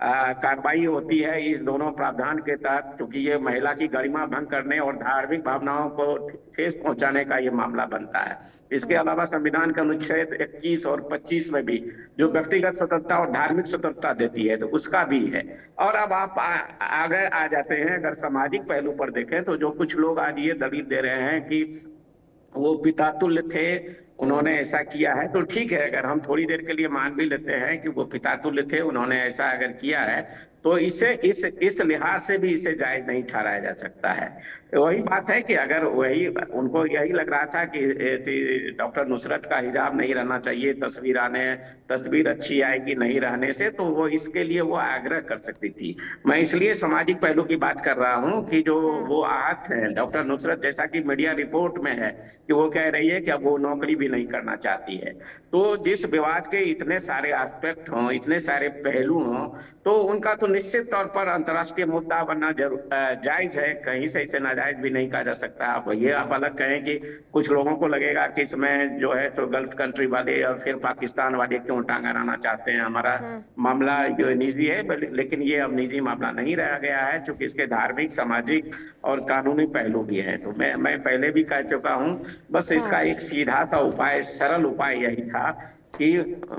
कार्रवाई होती है इस दोनों प्रावधान के तहत, क्योंकि ये महिला की गरिमा भंग करने और धार्मिक भावनाओं को ठेस पहुंचाने का ये मामला बनता है। इसके अलावा संविधान के अनुच्छेद 21 और 25 में भी जो व्यक्तिगत स्वतंत्रता और धार्मिक स्वतंत्रता देती है तो उसका भी है। और अब आप आगे आ जाते हैं, अगर सामाजिक पहलू पर देखें तो जो कुछ लोग आज ये दलील दे रहे हैं कि वो पितातुल्य थे, उन्होंने ऐसा किया है, तो ठीक है, अगर हम थोड़ी देर के लिए मान भी लेते हैं कि वो पितातुल्य थे, उन्होंने ऐसा अगर किया है तो इसे इस लिहाज से भी इसे जायज नहीं ठहराया जा सकता है। वही बात है कि अगर वही उनको यही लग रहा था कि डॉक्टर नुसरत का हिजाब नहीं रहना चाहिए, तस्वीर अच्छी आएगी नहीं रहने से, तो वो इसके लिए वो आग्रह कर सकती थी। मैं इसलिए सामाजिक पहलू की बात कर रहा हूँ कि जो वो आहत है डॉक्टर नुसरत, जैसा कि मीडिया रिपोर्ट में है कि वो कह रही है कि अब वो नौकरी भी नहीं करना चाहती है। तो जिस विवाद के इतने सारे एस्पेक्ट हों, इतने सारे पहलू हों, तो उनका तो निश्चित तौर पर अंतर्राष्ट्रीय मुद्दा बनना जायज है, कहीं से इसे नाजायज भी नहीं कहा जा सकता। आप अलग कहें कि कुछ लोगों को लगेगा कि इसमें जो है तो गल्फ कंट्री वाले और फिर पाकिस्तान वाले क्यों टांगा रहना चाहते हैं, हमारा मामला जो निजी है, लेकिन ये अब निजी मामला नहीं रह गया है क्योंकि इसके धार्मिक, सामाजिक और कानूनी पहलू भी है। तो मैं पहले भी कह चुका हूँ, बस इसका एक सीधा सा उपाय, सरल उपाय यही था कि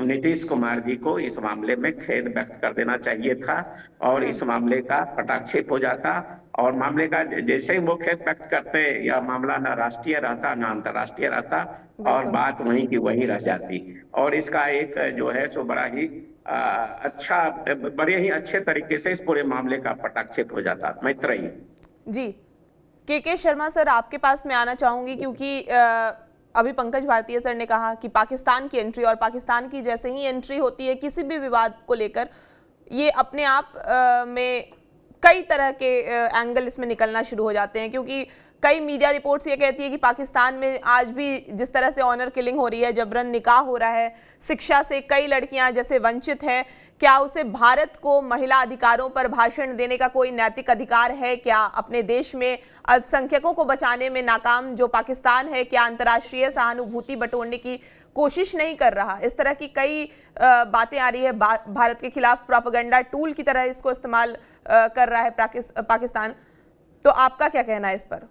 नीतीश कुमार जी को इस मामले में खेद व्यक्त कर देना चाहिए था और इस मामले का पटाक्षेप हो जाता और मामले का जैसे ही वो खेद व्यक्त करते, यह मामला न राष्ट्रीय रहता न अंतर्राष्ट्रीय रहता और बात वहीं की वहीं रह जाती और इसका एक जो है सो बड़ा ही बड़े ही अच्छे तरीके से इस पूरे मामले का पटाक्षेप हो जाता। मैत्रेयी जी, के शर्मा सर, आपके पास मैं आना चाहूंगी क्योंकि अभी पंकज भारतीय सर ने कहा कि पाकिस्तान की एंट्री, और पाकिस्तान की जैसे ही एंट्री होती है किसी भी विवाद को लेकर, ये अपने आप में कई तरह के एंगल इसमें निकलना शुरू हो जाते हैं, क्योंकि कई मीडिया रिपोर्ट्स ये कहती है कि पाकिस्तान में आज भी जिस तरह से ऑनर किलिंग हो रही है, जबरन निकाह हो रहा है, शिक्षा से कई लड़कियां जैसे वंचित हैं, क्या उसे भारत को महिला अधिकारों पर भाषण देने का कोई नैतिक अधिकार है? क्या अपने देश में अल्पसंख्यकों को बचाने में नाकाम जो पाकिस्तान है, क्या अंतर्राष्ट्रीय सहानुभूति बटोरने की कोशिश नहीं कर रहा। इस तरह की कई बातें आ रही है, भारत के खिलाफ प्रोपेगेंडा टूल की तरह इसको इस्तेमाल कर रहा है पाकिस्तान। तो आपका क्या कहना है इस पर?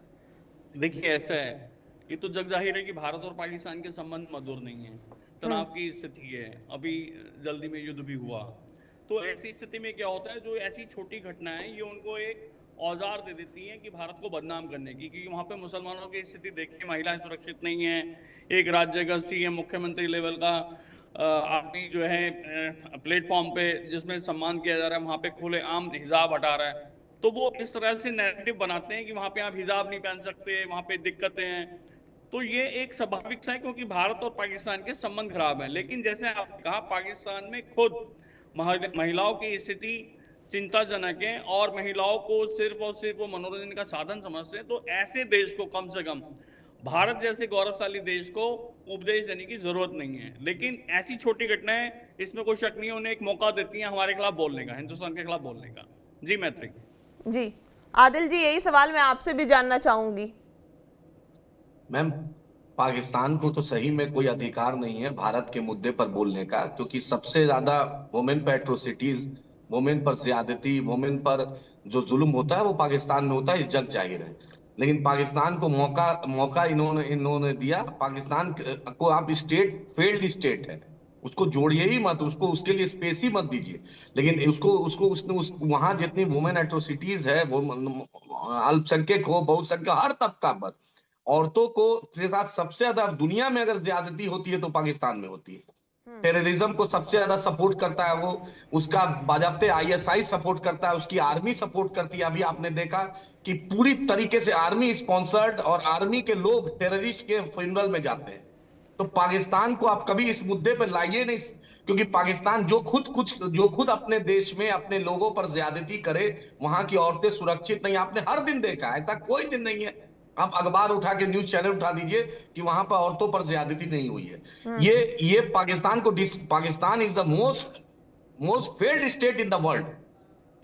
देखिए, ऐसा है, ये तो जग जाहिर है कि भारत और पाकिस्तान के संबंध मधुर नहीं है, तनाव की स्थिति है, अभी जल्दी में युद्ध भी हुआ। तो ऐसी स्थिति में क्या होता है, जो ऐसी छोटी घटनाएं ये उनको एक औजार दे देती हैं कि भारत को बदनाम करने की, क्योंकि वहाँ पे मुसलमानों की स्थिति देखिए, महिलाएं सुरक्षित नहीं है, एक राज्य का सीएम मुख्यमंत्री लेवल का आदमी जो है प्लेटफॉर्म पे जिसमें सम्मान किया जा रहा है, वहाँ पे खुले आम हिजाब हटा रहा है। तो वो इस तरह से नैरेटिव बनाते हैं कि वहाँ पे आप हिजाब नहीं पहन सकते, वहाँ पे दिक्कतें हैं। तो ये एक स्वाभाविक सा है, क्योंकि भारत और पाकिस्तान के संबंध खराब हैं। लेकिन जैसे आपने कहा, पाकिस्तान में खुद महिलाओं की स्थिति चिंताजनक है और महिलाओं को सिर्फ और सिर्फ वो मनोरंजन का साधन समझते हैं। तो ऐसे देश को कम से कम, भारत जैसे गौरवशाली देश को उपदेश देने की जरूरत नहीं है। लेकिन ऐसी छोटी घटनाएं, इसमें कोई शक नहीं, उन्हें एक मौका देती हैं हमारे खिलाफ बोलने का, हिंदुस्तान के खिलाफ बोलने का। जी मैत्री जी, आदिल जी, यही सवाल मैं आपसे भी जानना चाहूंगी। मैम, पाकिस्तान को तो सही में कोई अधिकार नहीं है भारत के मुद्दे पर बोलने का, क्योंकि सबसे ज्यादा वुमेन पर एट्रोसिटीज, वुमेन पर ज्यादती, वुमेन पर जो जुल्म होता है वो पाकिस्तान में होता है, इस जग जाहिर है। लेकिन पाकिस्तान को मौका इन्होंने दिया। पाकिस्तान को आप फेल्ड स्टेट है, उसको जोड़िए ही मत, उसको उसके लिए स्पेस ही मत दीजिए। लेकिन उसने वहां जितनी वुमेन एट्रोसिटीज है, वो अल्पसंख्यक हो, बहुसंख्यक, हर तबका पर औरतों को के साथ सबसे ज्यादा दुनिया में अगर ज्यादती होती है तो पाकिस्तान में होती है। टेररिज्म को सबसे ज्यादा सपोर्ट करता है वो, उसका बाजाब्ते आईएसआई सपोर्ट करता है, उसकी आर्मी सपोर्ट करती है। अभी आपने देखा कि पूरी तरीके से आर्मी स्पॉन्सर्ड और आर्मी के लोग टेररिस्ट के फ्यूनरल में जाते हैं। तो पाकिस्तान को आप कभी इस मुद्दे पर लाइए नहीं, क्योंकि पाकिस्तान जो खुद अपने देश में अपने लोगों पर ज्यादती करे, वहां की औरतें सुरक्षित नहीं। आपने हर दिन देखा, ऐसा कोई दिन नहीं है, आप अखबार उठा के न्यूज चैनल उठा दीजिए कि वहां पर औरतों पर ज्यादती नहीं हुई है। ये Pakistan is the most failed state in the world.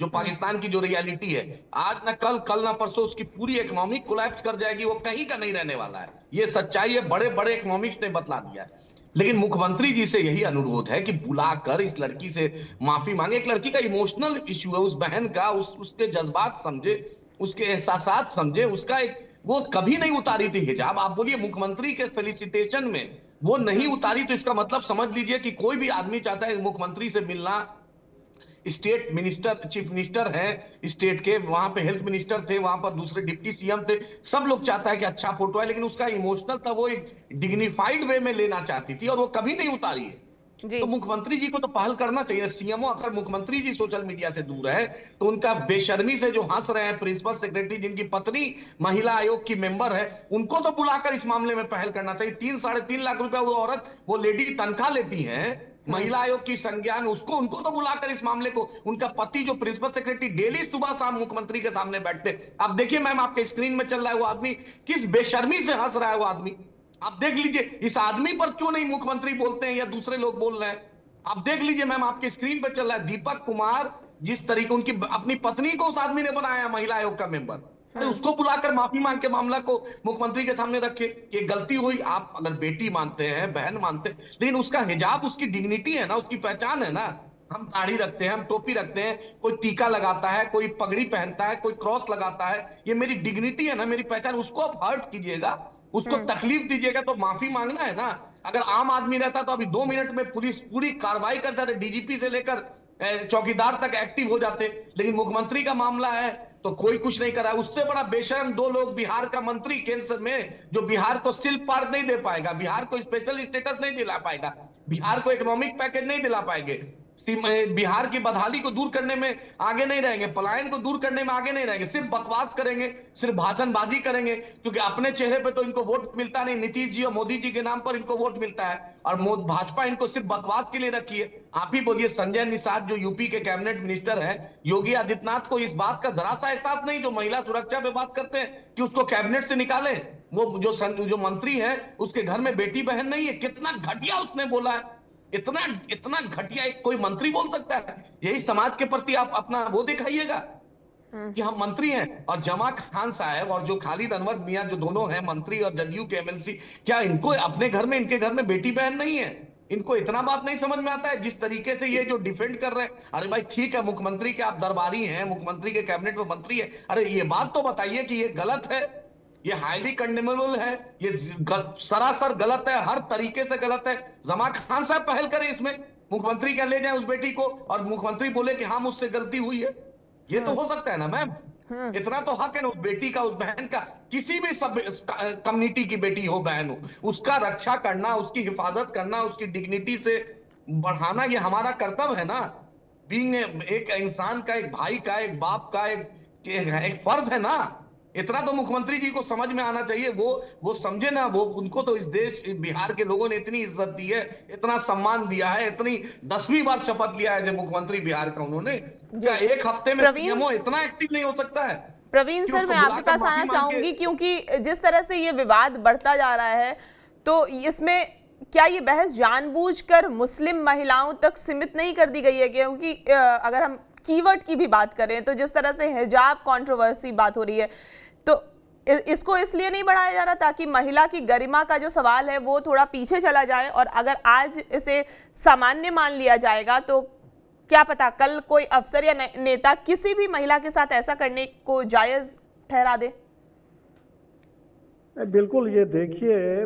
जो पाकिस्तान की जो रियलिटी है, आज ना कल ना परसों उसकी पूरी इकोनॉमी कोलैप्स कर जाएगी, वो कहीं का नहीं रहने वाला है। ये सच्चाई है, बड़े बड़े इकोनॉमिक्स ने बतला दिया है। लेकिन मुख्यमंत्री जी से यही अनुरोध है कि बुलाकर इस लड़की से माफी मांगे। एक लड़की का इमोशनल इश्यू है, उस बहन का, उसके जज्बात समझे, उसके एहसासात समझे। उसका एक, वो कभी नहीं उतारी थी हिजाब। आप बोलिए मुख्यमंत्री के फेलिसिटेशन में वो नहीं उतारी, तो इसका मतलब समझ लीजिए कि कोई भी आदमी चाहता है मुख्यमंत्री से मिलना। स्टेट मिनिस्टर, चीफ मिनिस्टर है स्टेट के, वहां पे हेल्थ मिनिस्टर थे, वहां पर दूसरे डिप्टी सीएम थे, सब लोग चाहता है कि अच्छा फोटो है। लेकिन उसका इमोशनल था, वो एक डिग्निफाइड वे में लेना चाहती थी और वो कभी नहीं उतारी है। तो मुख्यमंत्री जी को तो पहल करना चाहिए। सीएमओ, अगर मुख्यमंत्री जी सोशल मीडिया से दूर है तो उनका बेशर्मी से जो हंस रहे हैं प्रिंसिपल सेक्रेटरी, जिनकी पत्नी महिला आयोग की मेंबर है, उनको तो बुलाकर इस मामले में पहल करना चाहिए। 3-3.5 लाख रुपया वो औरत, वो लेडी तनख्वाह लेती है महिला आयोग की संज्ञान, उनको तो बुलाकर इस मामले को, उनका पति जो प्रिंसिपल सेक्रेटरी डेली सुबह शाम मुख्यमंत्री के सामने बैठते। अब देखिए मैम, आपके स्क्रीन में चल रहा है वो आदमी किस बेशर्मी से हंस रहा है। वो आदमी आप देख लीजिए, इस आदमी पर क्यों नहीं मुख्यमंत्री बोलते हैं या दूसरे लोग बोल रहे हैं। आप देख लीजिए मैम, आपके स्क्रीन पर चल रहा है दीपक कुमार, जिस तरीके उनकी अपनी पत्नी को उस आदमी ने बनाया महिला आयोग का मेंबर, अरे उसको बुलाकर माफी मांग के मामला को मुख्यमंत्री के सामने रखे कि गलती हुई। आप अगर बेटी मानते हैं, बहन मानते हैं, लेकिन उसका हिजाब उसकी डिग्निटी है ना, उसकी पहचान है ना। हम दाढ़ी रखते हैं, हम टोपी रखते हैं, कोई टीका लगाता है, कोई पगड़ी पहनता है, कोई क्रॉस लगाता है, ये मेरी डिग्निटी है ना, मेरी पहचान। उसको आप हर्ट कीजिएगा, उसको तकलीफ दीजिएगा तो माफी मांगना है ना। अगर आम आदमी रहता तो अभी 2 मिनट में पुलिस पूरी कार्रवाई करता था, डीजीपी से लेकर चौकीदार तक एक्टिव हो जाते। लेकिन मुख्यमंत्री का मामला है तो कोई कुछ नहीं करा। उससे बड़ा बेशर्म 2 लोग, बिहार का मंत्री केंद्र में, जो बिहार को सिल्क पार्क नहीं दे पाएगा, बिहार को स्पेशल स्टेटस नहीं दिला पाएगा, बिहार को इकोनॉमिक पैकेज नहीं दिला पाएंगे, बिहार की बदहाली को दूर करने में आगे नहीं रहेंगे, पलायन को दूर करने में आगे नहीं रहेंगे, सिर्फ बकवास करेंगे, सिर्फ भाषणबाजी करेंगे। क्योंकि अपने चेहरे पे तो इनको वोट मिलता नहीं, नीतीश जी और मोदी जी के नाम पर इनको वोट मिलता है, और भाजपा इनको सिर्फ बकवास के लिए रखी है। आप ही बोलिए, संजय निषाद जो यूपी के कैबिनेट मिनिस्टर है, योगी आदित्यनाथ को इस बात का जरा सा एहसास नहीं, जो महिला सुरक्षा पे बात करते हैं, कि उसको कैबिनेट से निकालें। वो जो मंत्री है उसके घर में बेटी बहन नहीं है। कितना घटिया उसने बोला है, इतना घटिया एक कोई मंत्री बोल सकता है। यही समाज के प्रति आप अपना वो दिखाइएगा। कि हम मंत्री हैं। और जमा खान साहब और जो खालिद अनवर मियां जो दोनों हैं मंत्री और जदयू के एमएलसी, क्या इनको अपने घर में, इनके घर में बेटी बहन नहीं है? इनको इतना बात नहीं समझ में आता है? जिस तरीके से ये जो डिफेंड कर रहे हैं, अरे भाई ठीक है मुख्यमंत्री के आप दरबारी हैं, मुख्यमंत्री के कैबिनेट में मंत्री है, अरे ये बात तो बताइए कि ये गलत है, ये हाईली कंडेमेबल है, ये सरासर गलत है, हर तरीके से गलत है। जमा खान साहब पहल करें इसमें, मुख्यमंत्री क्या ले जाए उस बेटी को और मुख्यमंत्री बोले कि हाँ मुझसे गलती हुई है। ये तो हो सकता है ना मैम? इतना तो हक है ना उस बेटी का, उस बहन का, किसी भी सब कम्युनिटी की बेटी हो, बहन हो, उसका रक्षा करना, उसकी हिफाजत करना, उसकी डिग्निटी से बढ़ाना, ये हमारा कर्तव्य है ना। बीइंग एक इंसान का, एक भाई का, एक बाप का, एक फर्ज है ना। इतना तो मुख्यमंत्री जी को समझ में आना चाहिए। वो समझे ना, वो उनको तो इस देश बिहार के लोगों ने इतनी इज्जत दी है, इतना सम्मान दिया है, इतनी 10वीं बार शपथ लिया है जब मुख्यमंत्री बिहार का उन्होंने, क्या एक हफ्ते में सीएमओ इतना एक्टिव नहीं हो सकता है? प्रवीण सर, मैं आपके पास आना चाहूंगी, क्योंकि जिस तरह से ये विवाद बढ़ता जा रहा है, तो इसमें क्या ये बहस जानबूझकर मुस्लिम महिलाओं तक सीमित नहीं कर दी गई है? क्योंकि अगर हम कीवर्ड की भी बात करें तो जिस तरह से हिजाब कंट्रोवर्सी बात हो रही है, तो इसको इसलिए नहीं बढ़ाया जा रहा ताकि महिला की गरिमा का जो सवाल है वो थोड़ा पीछे चला जाए, और अगर आज इसे सामान्य मान लिया जाएगा तो क्या पता कल कोई अफसर या नेता किसी भी महिला के साथ ऐसा करने को जायज ठहरा दे। बिल्कुल, ये देखिए,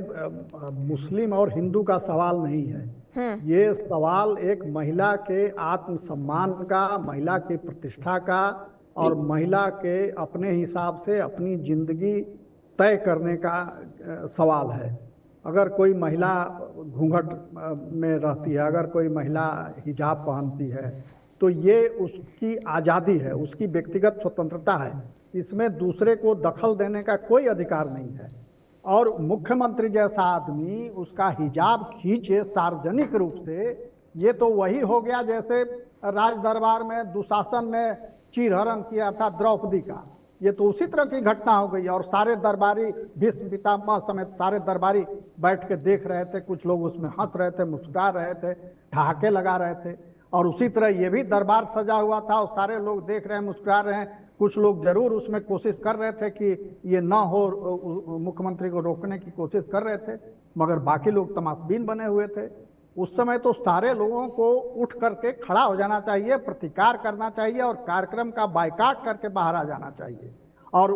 मुस्लिम और हिंदू का सवाल नहीं है। ये सवाल एक महिला के आत्मसम्मान का, महिला की प्रतिष्ठा का, और महिला के अपने हिसाब से अपनी जिंदगी तय करने का सवाल है। अगर कोई महिला घूंघट में रहती है, अगर कोई महिला हिजाब पहनती है, तो ये उसकी आज़ादी है, उसकी व्यक्तिगत स्वतंत्रता है। इसमें दूसरे को दखल देने का कोई अधिकार नहीं है। और मुख्यमंत्री जैसा आदमी उसका हिजाब खींचे सार्वजनिक रूप से, ये तो वही हो गया जैसे राज दरबार में दुशासन ने चीरहरण किया था द्रौपदी का। ये तो उसी तरह की घटना हो गई, और सारे दरबारी, भीष्म पितामह समेत सारे दरबारी बैठ के देख रहे थे। कुछ लोग उसमें हंस रहे थे, मुस्कुरा रहे थे, ठहाके लगा रहे थे। और उसी तरह ये भी दरबार सजा हुआ था और सारे लोग देख रहे हैं, मुस्कुरा रहे हैं। कुछ लोग जरूर उसमें कोशिश कर रहे थे कि ये ना हो, मुख्यमंत्री को रोकने की कोशिश कर रहे थे, मगर बाकी लोग तमाशबीन बने हुए थे। उस समय तो सारे लोगों को उठ करके खड़ा हो जाना चाहिए, प्रतिकार करना चाहिए और कार्यक्रम का बायकाट करके बाहर आ जाना चाहिए। और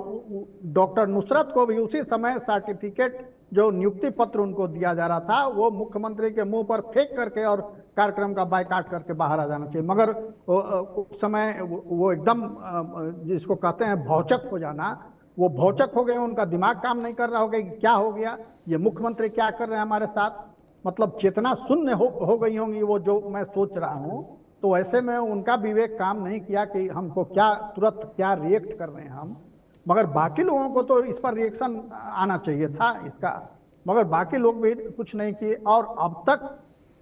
डॉक्टर नुसरत को भी उसी समय सर्टिफिकेट, जो नियुक्ति पत्र उनको दिया जा रहा था, वो मुख्यमंत्री के मुंह पर फेंक करके और कार्यक्रम का बायकाट करके बाहर आ जाना चाहिए। मगर उस समय वो एकदम, जिसको कहते हैं भौचक हो जाना, वो भौचक हो गए, उनका दिमाग काम नहीं कर रहा हो गया कि क्या हो गया, ये मुख्यमंत्री क्या कर रहे हैं हमारे साथ। मतलब चेतना शून्य हो गई होंगी वो, जो मैं सोच रहा हूँ। तो ऐसे में उनका विवेक काम नहीं किया कि हमको क्या तुरंत क्या रिएक्ट कर रहे हैं हम। मगर बाकी लोगों को तो इस पर रिएक्शन आना चाहिए था इसका, मगर बाकी लोग भी कुछ नहीं किए। और अब तक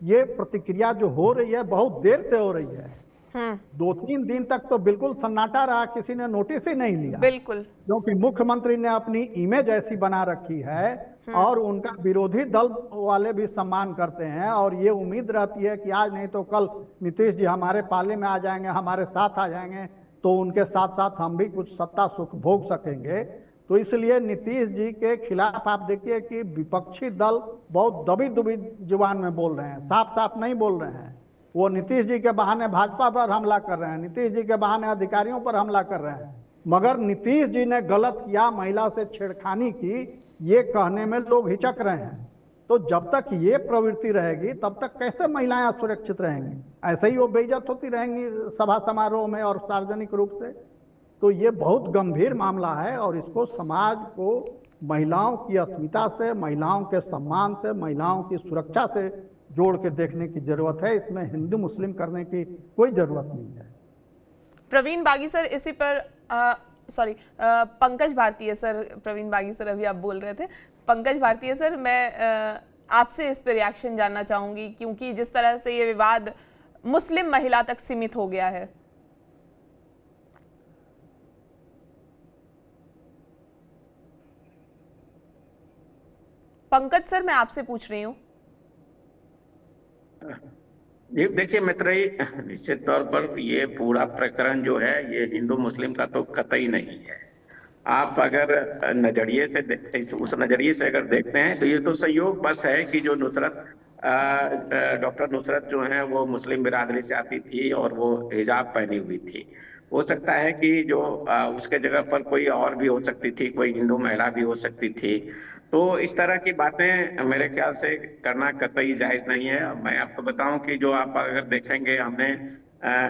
ये प्रतिक्रिया जो हो रही है बहुत देर से हो रही है। 2-3 दिन तक तो बिल्कुल सन्नाटा रहा, किसी ने नोटिस ही नहीं लिया। बिल्कुल, क्योंकि मुख्यमंत्री ने अपनी इमेज ऐसी बना रखी है और उनका विरोधी दल वाले भी सम्मान करते हैं, और ये उम्मीद रहती है कि आज नहीं तो कल नीतीश जी हमारे पाले में आ जाएंगे, हमारे साथ आ जाएंगे, तो उनके साथ साथ हम भी कुछ सत्ता सुख भोग सकेंगे। तो इसलिए नीतीश जी के खिलाफ आप देखिए कि विपक्षी दल बहुत दबी दुबी जुबान में बोल रहे हैं, साफ साफ नहीं बोल रहे हैं। वो नीतीश जी के बहाने भाजपा पर हमला कर रहे हैं, नीतीश जी के बहाने अधिकारियों पर हमला कर रहे हैं। मगर नीतीश जी ने गलत किया, महिला से छेड़खानी की, ये कहने में लोग हिचक रहे हैं। तो जब तक ये प्रवृत्ति रहेगी तब तक कैसे महिलाएं सुरक्षित रहेंगी? ऐसे ही वो बेइज्जत होती रहेंगी सभा समारोह में और सार्वजनिक रूप से। तो ये बहुत गंभीर मामला है और इसको समाज को महिलाओं की अस्मिता से, महिलाओं के सम्मान से, महिलाओं की सुरक्षा से जोड़ के देखने की जरूरत है। इसमें हिंदू मुस्लिम करने की कोई जरूरत नहीं है। प्रवीण बागी सर, इसी पर पंकज भारतीय सर, प्रवीण बागी सर अभी आप बोल रहे थे, पंकज भारतीय सर, मैं आपसे इस पर रिएक्शन जानना चाहूंगी, क्योंकि जिस तरह से ये विवाद मुस्लिम महिला तक सीमित हो गया है। पंकज सर, मैं आपसे पूछ रही हूँ। ये देखिए मित्रई, निश्चित तौर पर ये पूरा प्रकरण जो है ये हिंदू मुस्लिम का तो कतई नहीं है। आप अगर नजरिए से उस नजरिए से अगर देखते हैं तो ये तो संयोग बस है कि जो नुसरत डॉक्टर नुसरत जो है वो मुस्लिम बिरादरी से आती थी और वो हिजाब पहनी हुई थी। हो सकता है कि जो उसके जगह पर कोई और भी हो सकती थी, कोई हिंदू महिला भी हो सकती थी। तो इस तरह की बातें मेरे ख्याल से करना कतई जायज नहीं है। मैं आपको बताऊं कि जो आप अगर देखेंगे, हमने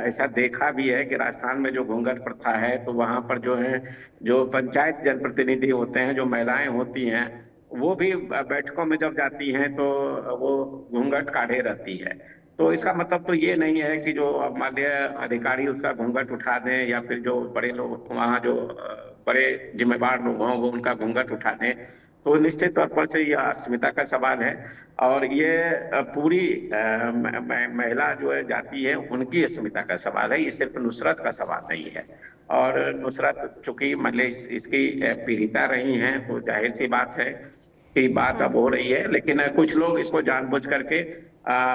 ऐसा देखा भी है कि राजस्थान में जो घूंघट प्रथा है तो वहां पर जो है, जो पंचायत जनप्रतिनिधि होते हैं, जो महिलाएं होती हैं, वो भी बैठकों में जब जाती हैं तो वो घूंघट काढ़े रहती है। तो इसका मतलब तो ये नहीं है कि जो माननीय अधिकारी उसका घूंघट उठा दें, या फिर जो बड़े लोग वहाँ जो बड़े जिम्मेदार लोग हों वो उनका घूंघट उठा दें। तो निश्चित तौर पर से यह अस्मिता का सवाल है, और ये पूरी महिला जो है जाति है उनकी अस्मिता का सवाल है। ये सिर्फ नुसरत का सवाल नहीं है। और नुसरत चूंकि मतलब इसकी पीड़िता रही हैं तो जाहिर सी बात है कि बात अब हो रही है, लेकिन कुछ लोग इसको जानबूझ करके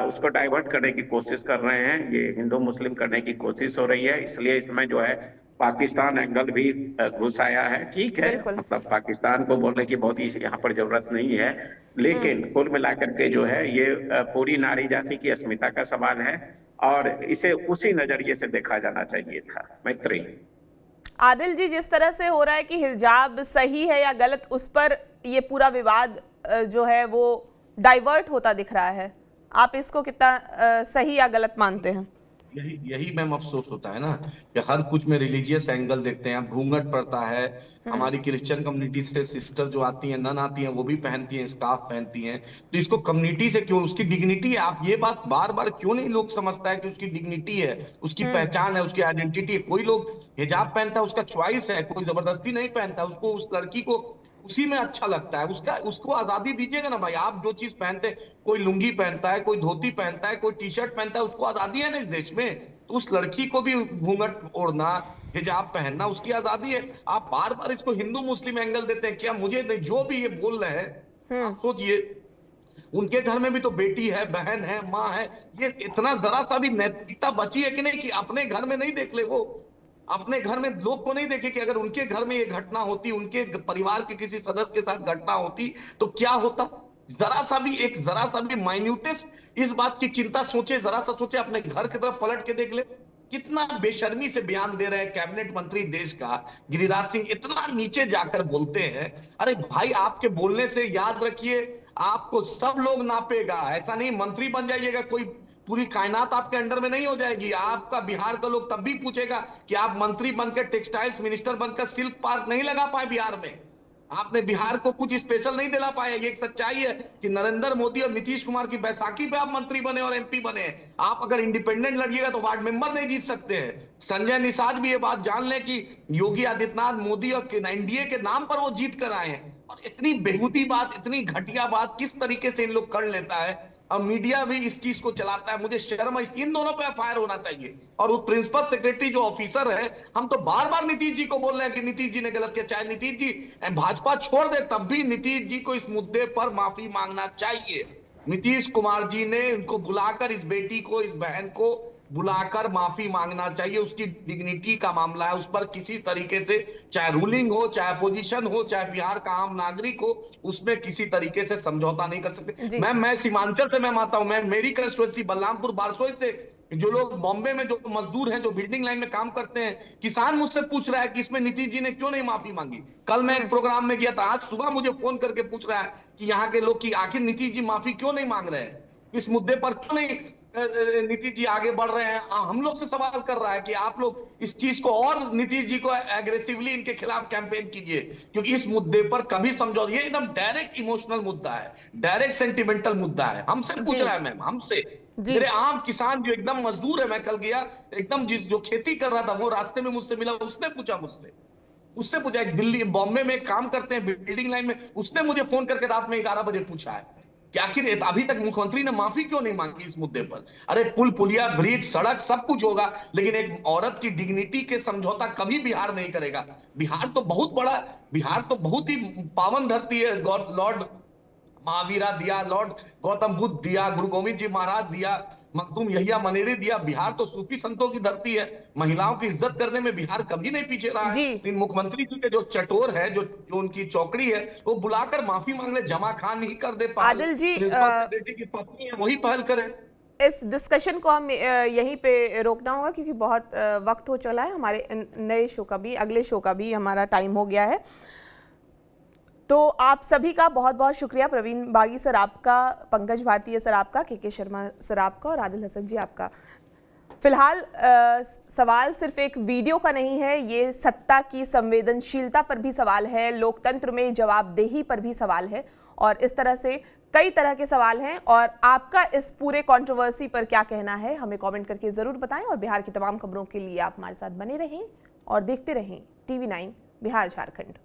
उसको डाइवर्ट करने की कोशिश कर रहे हैं। ये हिंदू मुस्लिम करने की कोशिश हो रही है, इसलिए इसमें जो है पाकिस्तान एंगल भी घुस आया है। ठीक है, बिल्कुल। मतलब पाकिस्तान को बोलने की बहुत ही यहाँ पर जरूरत नहीं है, लेकिन कुल मिलाकर के जो है ये पूरी नारी जाति की अस्मिता का सवाल है और इसे उसी नजरिए से देखा जाना चाहिए था। मैत्री, आदिल जी, जिस तरह से हो रहा है कि हिजाब सही है या गलत, उस पर ये पूरा विवाद जो है वो डाइवर्ट होता दिख रहा है, आप इसको कितना सही या गलत मानते हैं? यही मैम अफसोस होता है ना कि हर कुछ में रिलीजियस एंगल देखते हैं। अब घूंघट पड़ता है, हमारी क्रिश्चियन कम्युनिटी से सिस्टर जो आती हैं, नन आती हैं, वो भी पहनती हैं, स्कार्फ पहनती हैं। तो इसको कम्युनिटी से क्यों, उसकी डिग्निटी है। आप ये बात बार बार क्यों नहीं लोग समझता है कि उसकी डिग्निटी है, उसकी पहचान है, उसकी आइडेंटिटी है। कोई लोग हिजाब पहनता है, उसका चॉइस है, कोई जबरदस्ती नहीं पहनता। उसको, उस लड़की को उसी में अच्छा लगता है, उसको आजादी दीजिएगा ना भाई। आप जो चीज पहनते, कोई लुंगी पहनता है, कोई धोती पहनता है, कोई टी शर्ट पहनता है, उसको आजादी है ना इस देश में। तो उस लड़की को भी घूंघट ओढ़ना, हिजाब पहनना उसकी आजादी है। आप बार बार इसको हिंदू मुस्लिम एंगल देते हैं। क्या मुझे नहीं, जो भी ये बोल रहे हैं, आप सोचिए उनके घर में भी तो बेटी है, बहन है, माँ है। ये इतना जरा सा भी नैतिकता बची है कि नहीं कि अपने घर में नहीं देख ले, वो अपने घर में लोग को नहीं देखे कि अगर उनके घर में ये घटना होती, उनके परिवार के किसी सदस्य के साथ घटना होती तो क्या होता। जरा सा भी माइन्यूटेस्ट इस बात की चिंता सोचे, जरा सा सोचे, अपने घर की तरफ पलट के देख ले। कितना बेशर्मी से बयान दे रहे हैं कैबिनेट मंत्री देश का गिरिराज सिंह, इतना नीचे जाकर बोलते हैं। अरे भाई, आपके बोलने से याद रखिए, आपको सब लोग नापेगा। ऐसा नहीं मंत्री बन जाइएगा, कोई पूरी कायनात आपके अंडर में नहीं हो जाएगी। आपका बिहार का लोग तब भी पूछेगा कि आप मंत्री बनकर, टेक्सटाइल्स मिनिस्टर बनकर सिल्क पार्क नहीं लगा पाए बिहार में। आपने बिहार को कुछ स्पेशल नहीं दिला पाया। ये एक सच्चाई है कि नरेंद्र मोदी और नीतीश कुमार की बैसाखी पे आप मंत्री बने और एमपी बने। आप अगर इंडिपेंडेंट लड़िएगा तो वार्ड मेंबर नहीं जीत सकते हैं। संजय निषाद भी ये बात जान ले कि योगी आदित्यनाथ, मोदी और एनडीए के नाम पर वो जीत कर आए हैं। और इतनी बेहूदी बात, इतनी घटिया बात किस तरीके से इन लोग कर लेता है, और मीडिया भी इस चीज को चलाता है। मुझे शर्म, इन दोनों पे एफआईआर होना चाहिए। और वो प्रिंसिपल सेक्रेटरी जो ऑफिसर है, हम तो बार बार नीतीश जी को बोल रहे हैं कि नीतीश जी ने गलत किया। चाहे नीतीश जी भाजपा छोड़ दे, तब भी नीतीश जी को इस मुद्दे पर माफी मांगना चाहिए। नीतीश कुमार जी ने उनको बुलाकर, इस बेटी को, इस बहन को बुलाकर माफी मांगना चाहिए। उसकी डिग्निटी का मामला है, उस पर किसी तरीके से, चाहे रूलिंग हो, चाहे अपोजिशन हो, चाहे बिहार का आम नागरिक हो, उसमें किसी तरीके से समझौता नहीं कर सकते। मैं सीमांचल से मैं आता हूं, मैं मेरी कंस्टिट्यूएंसी बलरामपुर बारसोई से, जो लोग बॉम्बे में जो मजदूर हैं, जो बिल्डिंग लाइन में काम करते हैं, किसान मुझसे पूछ रहा है कि इसमें नीतीश जी ने क्यों नहीं माफी मांगी। कल मैं एक प्रोग्राम में गया था, आज सुबह मुझे फोन करके पूछ रहा है कि यहाँ के लोग की आखिर नीतीश जी माफी क्यों नहीं मांग रहे हैं, इस मुद्दे पर क्यों नहीं नीतीश जी आगे बढ़ रहे हैं। हम लोग से सवाल कर रहा है कि आप लोग इस चीज को, और नीतीश जी को एग्रेसिवली इनके खिलाफ कैंपेन कीजिए, क्योंकि इस मुद्दे पर कभी समझौता, ये एकदम डायरेक्ट इमोशनल मुद्दा है, डायरेक्ट सेंटिमेंटल मुद्दा है। हमसे पूछ रहा है मैम, हमसे, मेरे आम किसान जो एकदम मजदूर है, मैं कल गया, एकदम जो खेती कर रहा था, वो रास्ते में मुझसे मिला, उसने पूछा उससे पूछा, एक दिल्ली बॉम्बे में काम करते हैं बिल्डिंग लाइन में, उसने मुझे फोन करके रात में 11 बजे पूछा है कि आखिर अभी तक मुख्यमंत्री ने माफी क्यों नहीं मांगी इस मुद्दे पर। अरे पुल पुलिया, ब्रिज, सड़क सब कुछ होगा, लेकिन एक औरत की डिग्निटी के समझौता कभी बिहार नहीं करेगा। बिहार तो बहुत बड़ा, बिहार तो बहुत ही पावन धरती है। लॉर्ड महावीरा दिया, लॉर्ड गौतम बुद्ध दिया, गुरु गोविंद जी महाराज दिया, मखदूम यहिया मनेरे दिया। बिहार तो सूफी संतों की धरती है, महिलाओं की इज्जत करने में बिहार कभी नहीं पीछे रहा है। जी। लेकिन मुख्यमंत्री जी के जो चटोर है, जो उनकी चौकड़ी है, वो बुलाकर माफी मांग ले। जमा खान नहीं कर दे पहल, आदिल जी, प्रिंसिपल सेक्रेटरी की पत्नी है वही पहल करे। इस डिस्कशन को हम यहीं पे रोकना होगा क्योंकि बहुत वक्त हो चला है। हमारे नए शो का भी, अगले शो का भी हमारा टाइम हो गया है। तो आप सभी का बहुत बहुत शुक्रिया, प्रवीण बागी सर आपका, पंकज भारतीय सर आपका, के शर्मा सर आपका और आदिल हसन जी आपका। फिलहाल सवाल सिर्फ एक वीडियो का नहीं है, ये सत्ता की संवेदनशीलता पर भी सवाल है, लोकतंत्र में जवाबदेही पर भी सवाल है और इस तरह से कई तरह के सवाल हैं। और आपका इस पूरे कंट्रोवर्सी पर क्या कहना है हमें कमेंट करके ज़रूर बताएं और बिहार की तमाम खबरों के लिए आप हमारे साथ बने रहें और देखते रहें TV9 बिहार झारखंड।